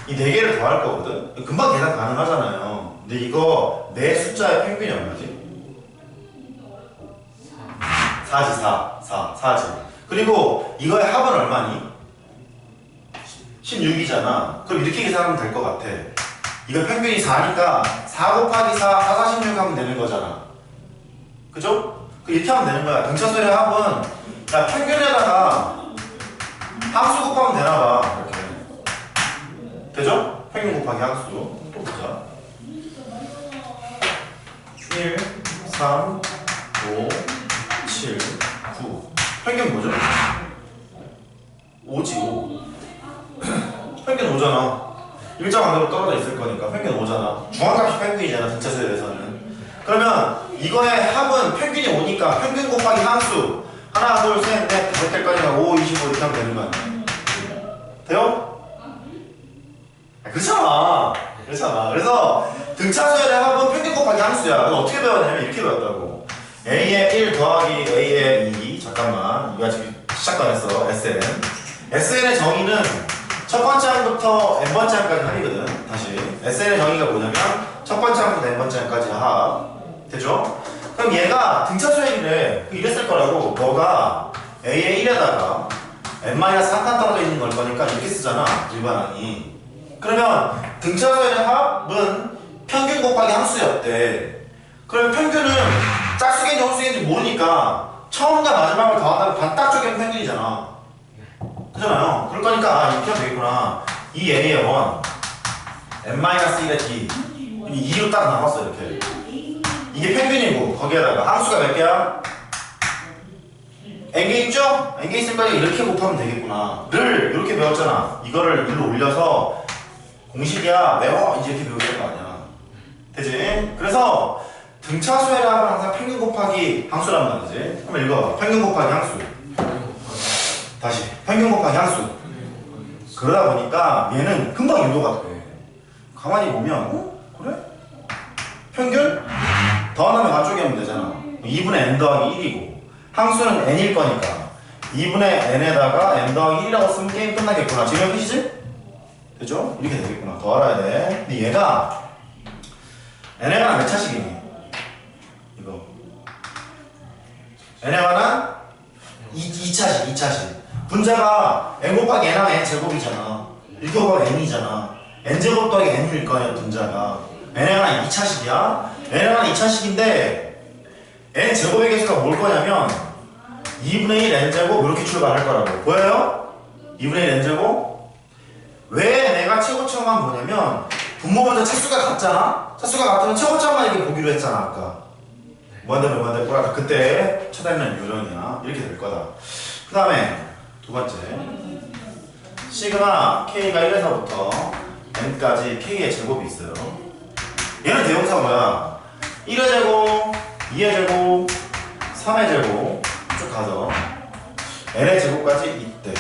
이 4개를 더할 거거든? 금방 계산 가능하잖아요. 근데 이거 내 숫자의 평균이 얼마지? 4지. 그리고 이거의 합은 얼마니? 16이잖아. 그럼 이렇게 계산하면 될 것 같아. 이거 평균이 4니까 4 곱하기 4, 4, 16 하면 되는 거잖아. 그죠? 이렇게 하면 되는 거야. 등차수의 합은 야, 평균에다가 함수 곱하면 되나봐. 이렇게. 되죠? 평균 곱하기 함수. 또 보자. 1, 3, 5, 7, 9. 평균 뭐죠? 5지, 5. 평균 5잖아. 일정항으로 떨어져 있을 거니까 평균 5잖아. 중앙값이 평균이잖아, 등차수에 대해서는. 그러면 이거의 합은 평균이 5니까 평균 곱하기 함수. 하나, 둘, 셋, 넷, 다섯 개까지가 5, 25 이렇게 하면 되는 거 아니야? 돼요? 그렇잖아. 그래서 등차수의 합은 평균 곱하기 함수야. 그럼 어떻게 배웠냐면 이렇게 배웠다고. A의 1 더하기 A의 2. 잠깐만. 이거 아직 시작도 안 했어. SN의 정의는 첫 번째 항부터 n번째 항까지 합이거든. 다시. SN의 정의가 뭐냐면 첫 번째 항부터 n번째 항까지 합. 되죠? 그럼 얘가 등차수열이래. 이랬을 거라고. 너가 A의 1에다가 n-1칸 떨어져 있는 걸 거니까 이렇게 쓰잖아. 일반항이. 그러면 등차수열의 합은 평균 곱하기 함수였대. 그러면 평균은 짝수인지 홀수인지 모르니까 처음과 마지막을 더한다면 반딱 쪽이면 평균이잖아. 그잖아요. 그럴 거니까 이렇게 하면 되겠구나. 이 A의 1, n-1의 D 2로 딱 나눴어. 이렇게. 이게 평균이고 거기에다가 함수가 몇 개야? n개 있죠? n개 있을 거니까 이렇게 곱하면 되겠구나. 를 이렇게 배웠잖아. 이거를 일로 올려서 공식이야 외워 이제 이렇게 배울 거 아니야. 되지? 그래서 등차수의 합은 항상 평균 곱하기 항수란 말이지. 한번 읽어봐. 평균 곱하기 항수. 다시 평균 곱하기 항수. 그러다 보니까 얘는 금방 유도가 돼. 가만히 보면 그래? 평균? 더하면 가쪽이 하면 되잖아. 2분의 n 더하기 1이고 항수는 n일 거니까 2분의 n에다가 n 더하기 1이라고 쓰면 게임 끝나겠구나. 지금 끝이지? 되죠? 이렇게 되겠구나. 더 알아야 돼. 근데 얘가 n에 관한 몇 차식이니? 이거 n에 관한 2차식. 분자가 n 곱하기 n하면 n 제곱이잖아. 1 곱하기 n이잖아. n 제곱 더하기 n일 거 아니야 분자가. n에 관한 2차식이야. n에 관한 2차식인데 n 제곱의 개수가 뭘 거냐면 2분의 1 n 제곱 이렇게 출발할 거라고. 보여요? 2분의 1 n 제곱. 왜 내가 최고점만 보냐면 분모분자 차수가 같잖아. 차수가 같으면 최고점만 이렇게 보기로 했잖아 아까. 무한대면 꼬라다. 그때 찾아내는 요령이야. 이렇게 될 거다. 그 다음에 두 번째 시그마 k가 1에서부터 n까지 k의 제곱이 있어요. 얘는 대용사 뭐야? 1의 제곱, 2의 제곱, 3의 제곱 쭉 가서 n의 제곱까지 있대.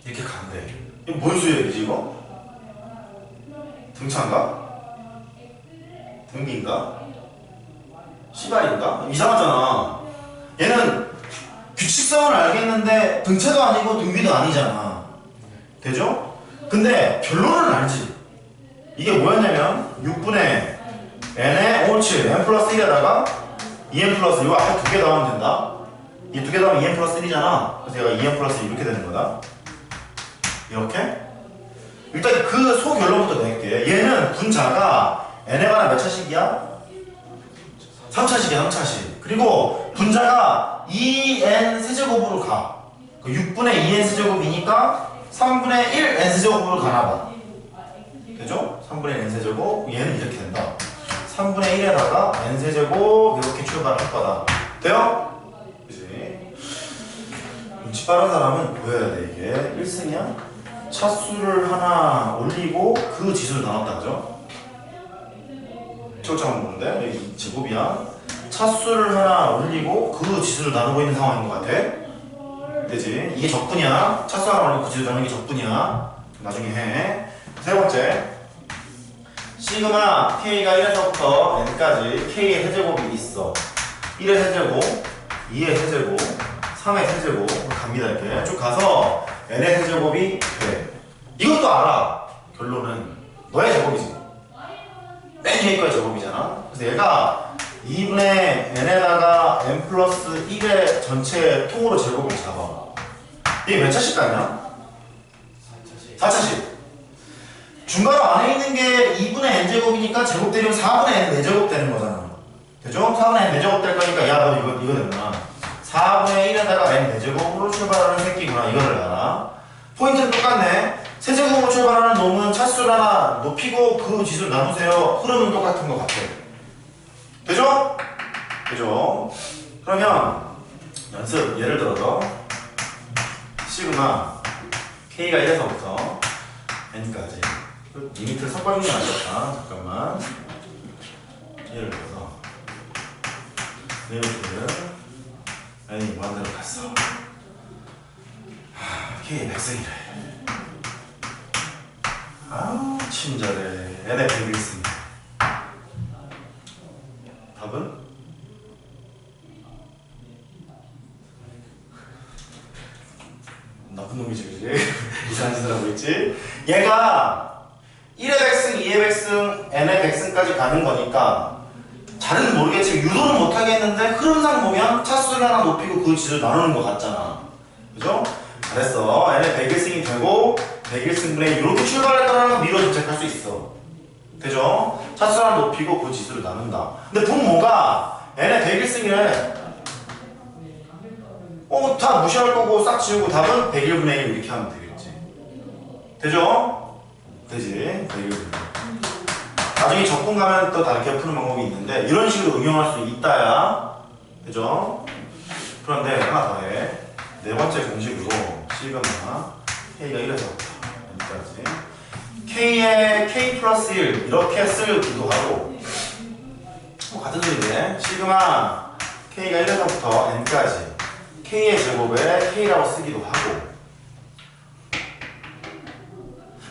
이렇게 간대. 이거 뭔 수열이지 이거? 등차인가? 등비인가? 시발인가? 이상하잖아. 얘는 규칙성을 알겠는데 등차도 아니고 등비도 아니잖아. 되죠? 근데 결론은 알지. 이게 뭐였냐면 6분의 n에 옳지 n 플러스 1에다가 2n 플러스 이거 앞에 두 개 더하면 된다. 이 두 개 더하면 2n 플러스 1이잖아. 그래서 얘가 2n 플러스 1 이렇게 되는 거다. 이렇게? 일단 그 소결론부터 낼게. 얘는 분자가 n에 관한 몇 차식이야? 3차식이야 3차식. 그리고 분자가 2n 세제곱으로 가. 그 6분의 2n 세제곱이니까 3분의 1 n 세제곱으로 가나봐. 되죠? 3분의 1 n 세제곱. 얘는 이렇게 된다. 3분의 1에다가 n 세제곱 이렇게 출발할 거다. 돼요? 그치? 눈치 빠른 사람은 보여야 돼. 이게 1승이야? 차수를 하나 올리고 그 지수를 나눴다 그죠? 최고점을 보는데 여기 제곱이야. 차수를 하나 올리고 그 지수를 나누고 있는 상황인 것 같아. 되지? 이게 적분이야. 차수 하나 올리고 그 지수 나누는 게 적분이야. 나중에 해. 세 번째 시그마 k가 1에서부터 n까지 k의 세제곱이 있어. 1의 세제곱, 2의 세제곱, 3의 세제곱 갑니다. 이렇게 쭉 가서 n의 세제곱이 돼. 이것도 알아. 결론은 너의 제곱이지. 맨 위에 거의 제곱이잖아. 그래서 얘가 2분의 n에다가 n 플러스 1의 전체 통으로 제곱을 잡아. 이게 몇 차식 같냐? 4차식. 중괄호 안에 있는 게 2분의 n제곱이니까 제곱 때리면 4분의 n 4제곱 되는 거잖아. 되죠? 4분의 n 4제곱 될 거니까 야 너 이거 되구나. 4분의 1에다가 n 4제곱으로 출발하는 새끼구나. 이거를 알아. 포인트는 똑같네. 세제곱으로 출발하는 놈은 차수를 하나 높이고 그 지수를 나누세요. 흐름은 똑같은 것 같아. 되죠? 되죠? 그러면 연습 예를 들어서 시그마 k가 1에서부터 n까지 리미트를 섞어주는 게 아니었다. 잠깐만. 예를 들어서 리미트를 n이 무한대로 갔어. k 백승이래. 아우 친절해. n의 100일승. 답은? 나쁜 놈이지 그지? 이상한 짓을 하고 있지? 얘가 1의 백승, 2의 백승, n의 백승까지 가는 거니까 잘은 모르겠지만 유도는 못하겠는데 흐름상 보면 차수를 하나 높이고 그 지수를 나누는 것 같잖아. 그죠? 잘했어. n의 100일승이 되고 100일승분의 이렇게 출발할 거라는 미로 집착할 수 있어. 되죠? 차수를 하나 높이고 그 지수를 나눈다. 근데 분모가 n의 100일승이래. 다 무시할 거고 싹 지우고 답은 101분의 1 이렇게 하면 되겠지. 되죠? 되지. 101분의 1. 나중에 적분 가면 또 다르게 푸는 방법이 있는데 이런 식으로 응용할 수 있다야. 되죠? 그런데 하나 더해. 네 번째 공식으로 시그마 K가 1에서 N까지 K에 K 플러스 1 이렇게 쓰기도 하고 뭐 같은 소리인데 시그마 K가 1에서부터 N까지 K의 제곱에 K라고 쓰기도 하고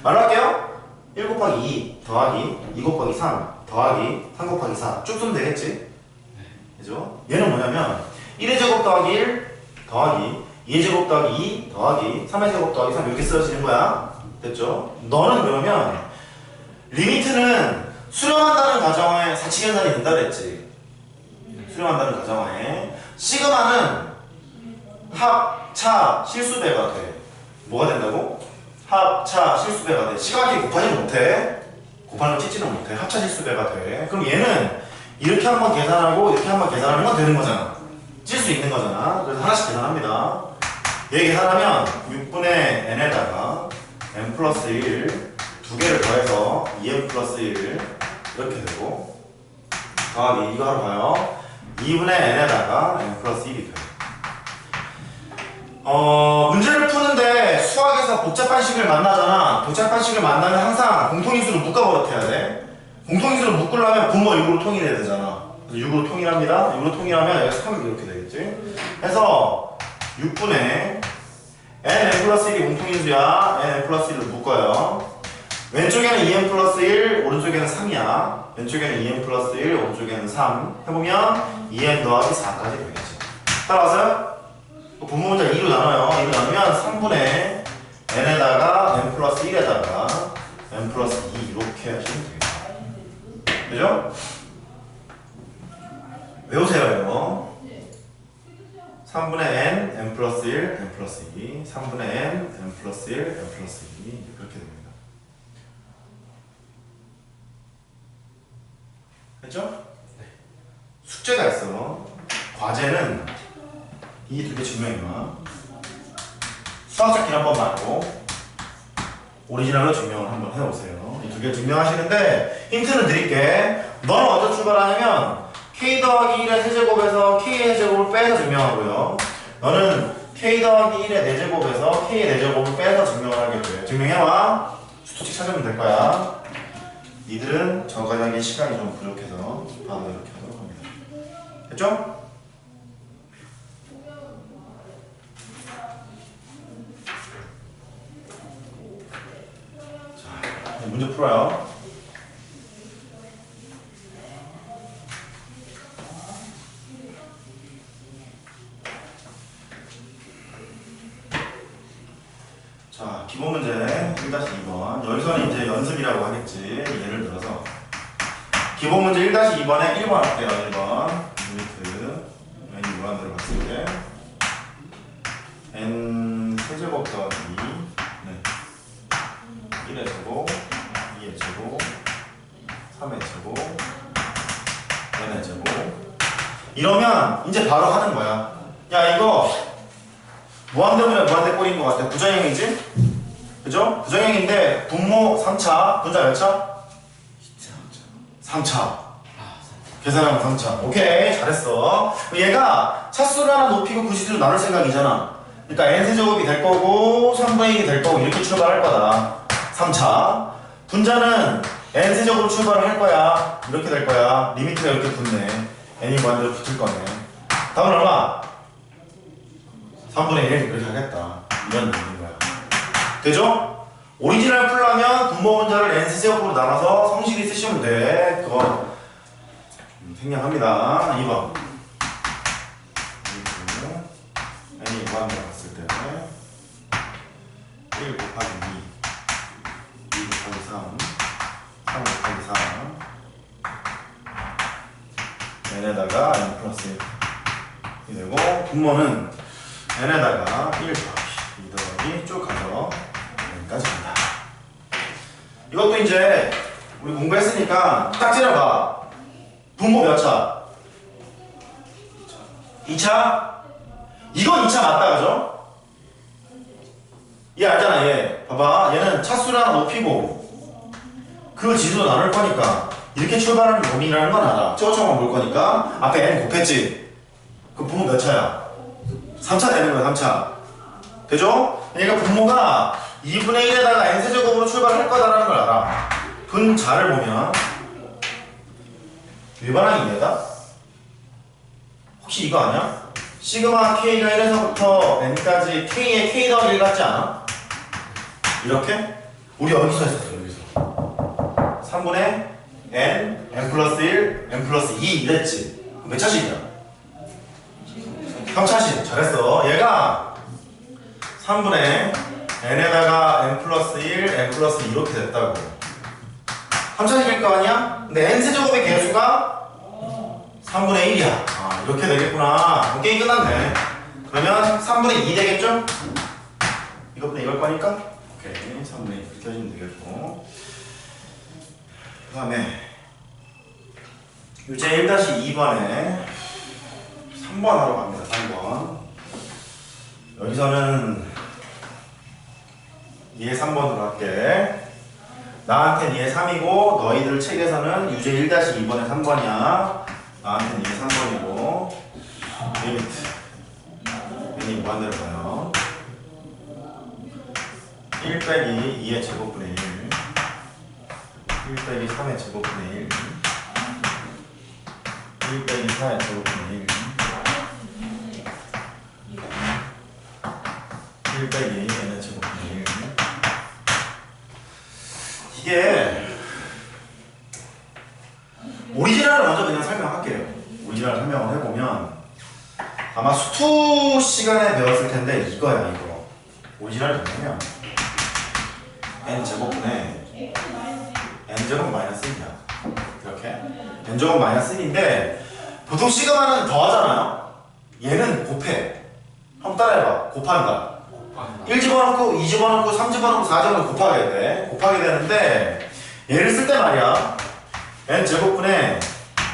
말로 할게요. 1 곱하기 2 더하기 2 곱하기 3 더하기 3 곱하기 4 쭉 쓰면 되겠지? 그죠? 얘는 뭐냐면 1의 제곱 더하기 1 더하기 2의 제곱 더하기 2 더하기 3의 제곱 더하기 3 이렇게 쓰여지는 거야. 됐죠? 너는 그러면 리미트는 수렴한다는 가정하에 사칙연산이 된다 그랬지. 수렴한다는 가정하에 시그마는 합차 실수배가 돼. 뭐가 된다고? 합차 실수배가 돼. 시각이 곱하지는 못해. 곱하는 거 찢지는 못해. 합차 실수배가 돼. 그럼 얘는 이렇게 한번 계산하고 이렇게 한번 계산하는 건 되는 거잖아. 찔 수 있는 거잖아. 그래서 하나씩 계산합니다. 얘 계산하면 6분의 n에다가 n 플러스 1 두 개를 더해서 2n 플러스 1 이렇게 되고 더하기 이거 하러 가요. 2분의 n에다가 n 플러스 1이 돼요. 문제를 푸는데 수학에서 복잡한 식을 만나잖아. 복잡한 식을 만나면 항상 공통인수를 묶어버릇해야 돼. 공통인수를 묶으려면 분모 6으로 통일해야 되잖아. 그래서 6으로 통일합니다. 6으로 통일하면 여기서 3이 이렇게 되겠지. 그래서 6분의 n 플러스 1이 공통인수야. n 플러스 1을 묶어요. 왼쪽에는 2n 플러스 1, 오른쪽에는 3이야. 왼쪽에는 2n 플러스 1, 오른쪽에는 3 해보면 2n 더하기 4까지 되겠지. 따라와서요? 분모 문자 2로 나눠요. 2로 나누면 3분의 n에다가 n 플러스 1에다가 n 플러스 2 이렇게 하시면 되겠죠. 그죠? 외우세요 이거. 3분의 n 플러스 1, n 플러스 2 3분의 n 플러스 1, n 플러스 2 그렇게 됩니다. 됐죠? 네. 숙제가 있어. 과제는 이 두 개 증명이만 수학적 기능법 말고 오리지널로 증명을 한번 해보세요. 이 두 개 증명하시는데 힌트는 드릴게. 너는 어디서 출발하냐면 k 더하기 1의 세제곱에서 k의 제곱을 빼서 증명하고요. 너는 k 더하기 1의 4제곱에서 k의 4제곱을 빼서 증명을 하게 돼. 증명해와. 수토식 찾으면 될 거야. 니들은 저까지 하기에 시간이 좀 부족해서 바로 이렇게 하도록 합니다. 됐죠? 자, 문제 풀어요. 자, 기본 문제 1-2번. 여기서는 이제 연습이라고 하겠지. 예를 들어서 기본 문제 1-2번에 1번 할게요. 1번 리미트 n이 무한대로 갔을 때 n 세제곱 더하기 1의 제곱 2의 제곱 3의 제곱 n의 제곱 이러면 이제 바로 하는 거야. 야 이거 무한대분의 무한대 꼴인 것 같아. 부정형이지? 그죠? 부정형인데 분모 3차 분자 몇 차? 3차 계산하면 3차. 오케이 잘했어. 얘가 차수를 하나 높이고 구시수로 나눌 생각이잖아. 그러니까 n세제곱이 될 거고 3분의 1이 될 거고 이렇게 출발할 거다. 3차 분자는 n세제곱으로 출발을 할 거야. 이렇게 될 거야. 리미트가 이렇게 붙네. n이 무한대로 붙을 거네. 답은 얼마? 3분의 1 그렇게 하겠다. 이런 얘기인 거야. 되죠? 오리지널 풀려면 분모 분자를 n세제곱으로 나눠서 성실히 쓰시면 돼. 그거 생략합니다. 2번 n이 무한대로 갔을 때 1 곱하기 2 2 곱하기 3 3 곱하기 4 n에다가 n 플러스 1이 되고 분모는 n에다가 1 더하기 2 더하기 쭉 가서 n까지 간다. 이것도 이제 우리 공부했으니까 딱 찔러봐. 분모 몇 차? 2차? 이건 2차 맞다 그죠? 얘 알잖아 얘. 봐봐 얘는 차수를 하나 높이고 그 지수로 나눌 거니까 이렇게 출발하는 놈이라는 건 알아. 저것처럼 볼 거니까 앞에 n 곱했지? 그 분모 몇 차야? 3차 되는 거야 3차. 되죠? 그러니까 분모가 2분의 1에다가 n세제곱으로 출발할 거다라는 걸 알아. 분자를 보면 일반항이 얘다? 혹시 이거 아니야? 시그마 k가 1에서부터 n까지 k의 k 더하기 1 같지 않아? 이렇게? 우리 여기서 했었어 여기서 3분의 n 플러스 1, n 플러스 2 이랬지. 몇 차식이야? 3차식. 잘했어. 얘가 3분의 n에다가 n 플러스 1, n 플러스 2 이렇게 됐다고. 3차식일 거 아니야? 근데 n세제곱의 개수가 3분의 1이야. 아, 이렇게 되겠구나. 게임 끝났네. 그러면 3분의 2 되겠죠? 이것보다 이걸 거니까? 오케이. 3분의 2 이렇게 하시면 되겠고. 그 다음에 유제 1-2번에 3번 하러 갑니다. 3번. 여기서는 얘 3번으로 할게. 나한텐 얘 3이고 너희들 책에서는 유제 1-2번에 3번이야. 나한텐 얘 3번이고 리미트 얘는 무한대로 가요. 1 빼기 2의 제곱분의 1 1 빼기 3의 제곱분의 1 1 빼기 4의 제곱분의 1 1 빼기 n의 제곱분의 1 이게 오리지널을 먼저 그냥 설명할게요. 오리지널 설명을 해보면 아마 수투 시간에 배웠을 텐데 이거야 이거. 오리지널이 뭐냐면 n제곱분의 n제곱 마이너스 1이야. 이렇게 n제곱 마이너스 1인데 보통 시그마는 더하잖아요. 얘는 곱해. 한번 따라해봐. 곱한다. 1 집어넣고 2 집어넣고 3 집어넣고 4 집어넣고 곱하게 돼. 곱하게 되는데 얘를 쓸 때 말이야 n제곱분의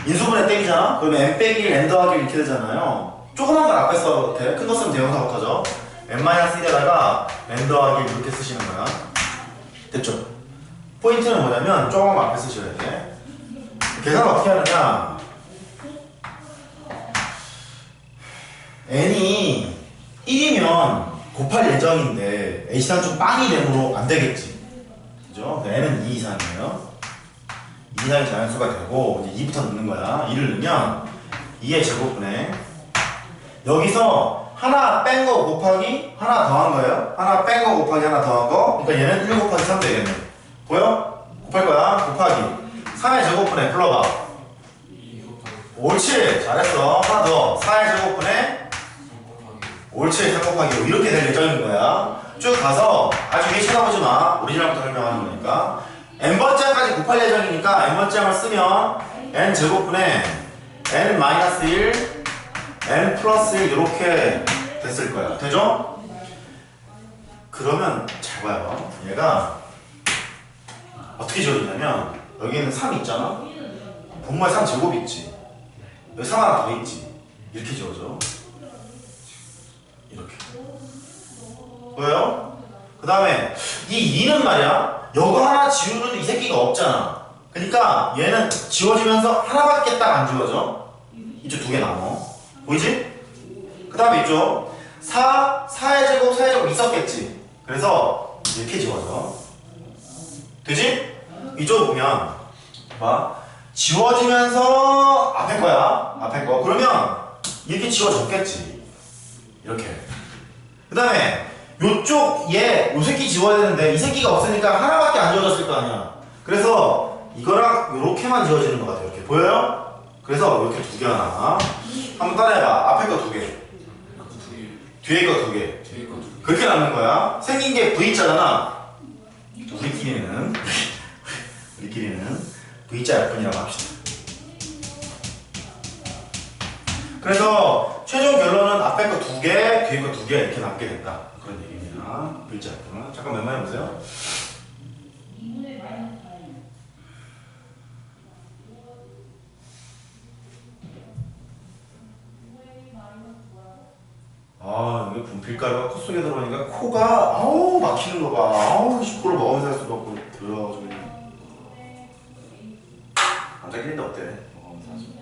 인수분해 땡이잖아? 그러면 n 빼기 1 n 더하기 1 이렇게 되잖아요. 조그만 걸 앞에 써도 돼. 큰 거 쓰면 대명사 붙어져. n-1에다가 n 더하기 1 이렇게 쓰시는 거야. 됐죠? 포인트는 뭐냐면 조금 앞에 쓰셔야 돼. 계산을 어떻게 하느냐. n이 1이면 곱할 예정인데 a 이상 빵이 되므로 안 되겠지. 그죠? n은 2 이상이에요. 2 이상이 자연수가 되고 이제 2부터 넣는 거야. 2를 넣으면 2의 제곱분의 여기서 하나 뺀 거 곱하기 하나 더한 거예요. 하나 뺀 거 곱하기 하나 더한 거. 그러니까 얘는 1 곱하기 3 되겠네. 보여? 곱할 거야. 곱하기 3의 제곱분의 불러봐. 옳지. 잘했어. 하나 더. 4의 제곱분의 옳지. 3 곱하기 5 이렇게 될 예정인 거야. 쭉 가서 아주 위에 쳐다보지 마. 오리지널부터 설명하는 거니까 n번째까지 곱할 예정이니까 n번째만 쓰면 n 제곱분의 n 마이너스 1 n 플러스 1 이렇게 됐을 거야. 되죠? 그러면 잘 봐요. 얘가 어떻게 지워지냐면 여기에는 3 있잖아. 분모에 3 제곱 있지. 여기 3 하나 더 있지. 이렇게 지워져. 이렇게. 보여요? 그 다음에 이 2는 말이야 요거 하나 지우는데 이 새끼가 없잖아. 그러니까 얘는 지워지면서 하나밖에 딱 안 지워져. 이쪽 2개 남어. 보이지? 그 다음에 이쪽 4의 제곱 4의 제곱 있었겠지. 그래서 이렇게 지워져. 되지? 이쪽 보면 봐 지워지면서 앞에 거야. 앞에 거. 그러면 이렇게 지워졌겠지. 이렇게. 그 다음에 요쪽 요 새끼 지워야 되는데 이 새끼가 없으니까 하나밖에 안 지워졌을 거 아니야. 그래서 이거랑 요렇게만 지워지는 것 같아. 이렇게 보여요? 그래서 이렇게 2개 하나. 한번 따라해봐. 앞에 거 2개, 뒤에 거 2개. 그렇게 남는 거야. 생긴 게 V자잖아. 우리끼리는 V자 약분이라고 합시다. 그래서 최종 결론은 앞에 거 2개, 뒤에 거 2개 이렇게 남게 된다. 그런 얘기입니다. V자 약분. 잠깐 멤버해 보세요. 아, 이게 분필가루가 코 속에 들어오니까 코가 아우 막히는 거 봐. 아우 코를 먹으면서 할 수도 없고 들어가지고 남자끼리인데 어때? 먹으면서 하지.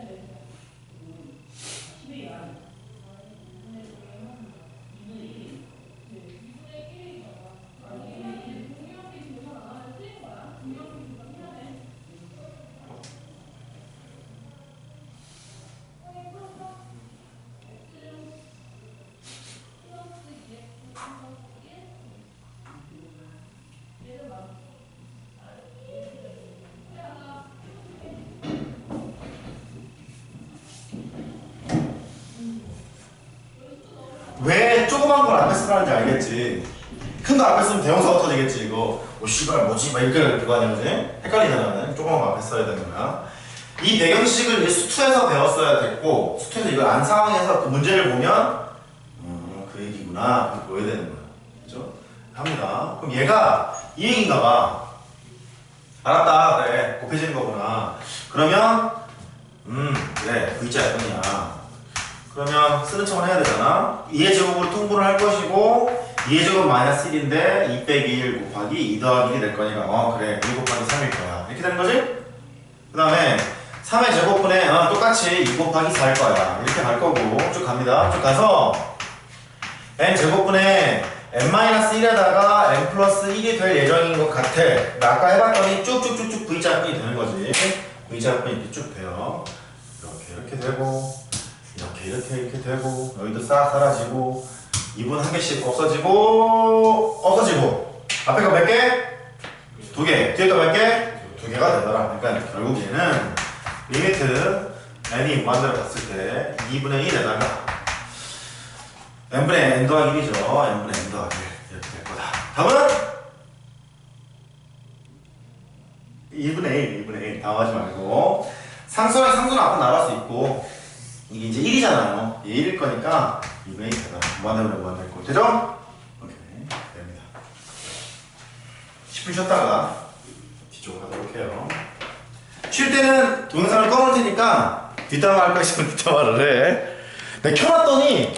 조그만 걸 앞에 쓰라는지 알겠지. 큰 거 앞에 쓰면 대형사고 터지겠지 이거. 오 씨발 뭐지? 막 이렇게 될 거 아니야, 그지? 헷갈리잖아. 조그만 거 앞에 써야 되는 거야. 이 배경식을 이제 수투에서 배웠어야 됐고, 수투에서 이걸 안 상황에서 그 문제를 보면 그 얘기구나 그렇게 보여야 되는 거야. 그죠? 합니다. 그럼 얘가 이 얘기인가 봐. 알았다. 그래. 곱해지는 거구나. 그러면 그래. V자일 뿐이야. 그러면 쓰는 척은 해야 되잖아. 2의 제곱으로 통분을 할 것이고 2의 제곱 마이너스 1인데 2 빼기 1 곱하기 2 더하기 1이 될 거니까 그래. 1 곱하기 3일 거야. 이렇게 되는 거지? 그 다음에 3의 제곱분에 똑같이 2 곱하기 4일 거야. 이렇게 갈 거고 쭉 갑니다. 쭉 가서 n 제곱분에 n-1에다가 n 플러스 1이 될 예정인 것 같아. 나 아까 해봤더니 쭉쭉쭉쭉 V자분이 되는 거지. V자분이 이렇게 쭉 돼요. 이렇게 되고 이렇게 되고 여기도 싹 사라지고 2분 한 개씩 없어지고 앞에 거 몇 개? 2개. 뒤에 거 몇 개? 2개가 되더라. 그러니까 결국 얘는 리미트 n이 무한대로 갔을 때 2분의 1에다가 n분의 n 더하기 1이죠. n분의 n 더하기 1 이렇게 될 거다. 답은? 2분의 1 당하지 말고 상수랑 상수는 앞으로 나갈 수 있고 이게 이제 1이잖아요. 얘 1일 거니까 2분의 1이 되다. 무한대로 무한될 거. 되죠? 오케이. 됩니다. 10분 쉬었다가 뒤쪽으로 가도록 해요. 쉴 때는 동영상을 꺼놓을 테니까 뒷담화 할 거 있으면 뒷담화를 해. 내가 켜놨더니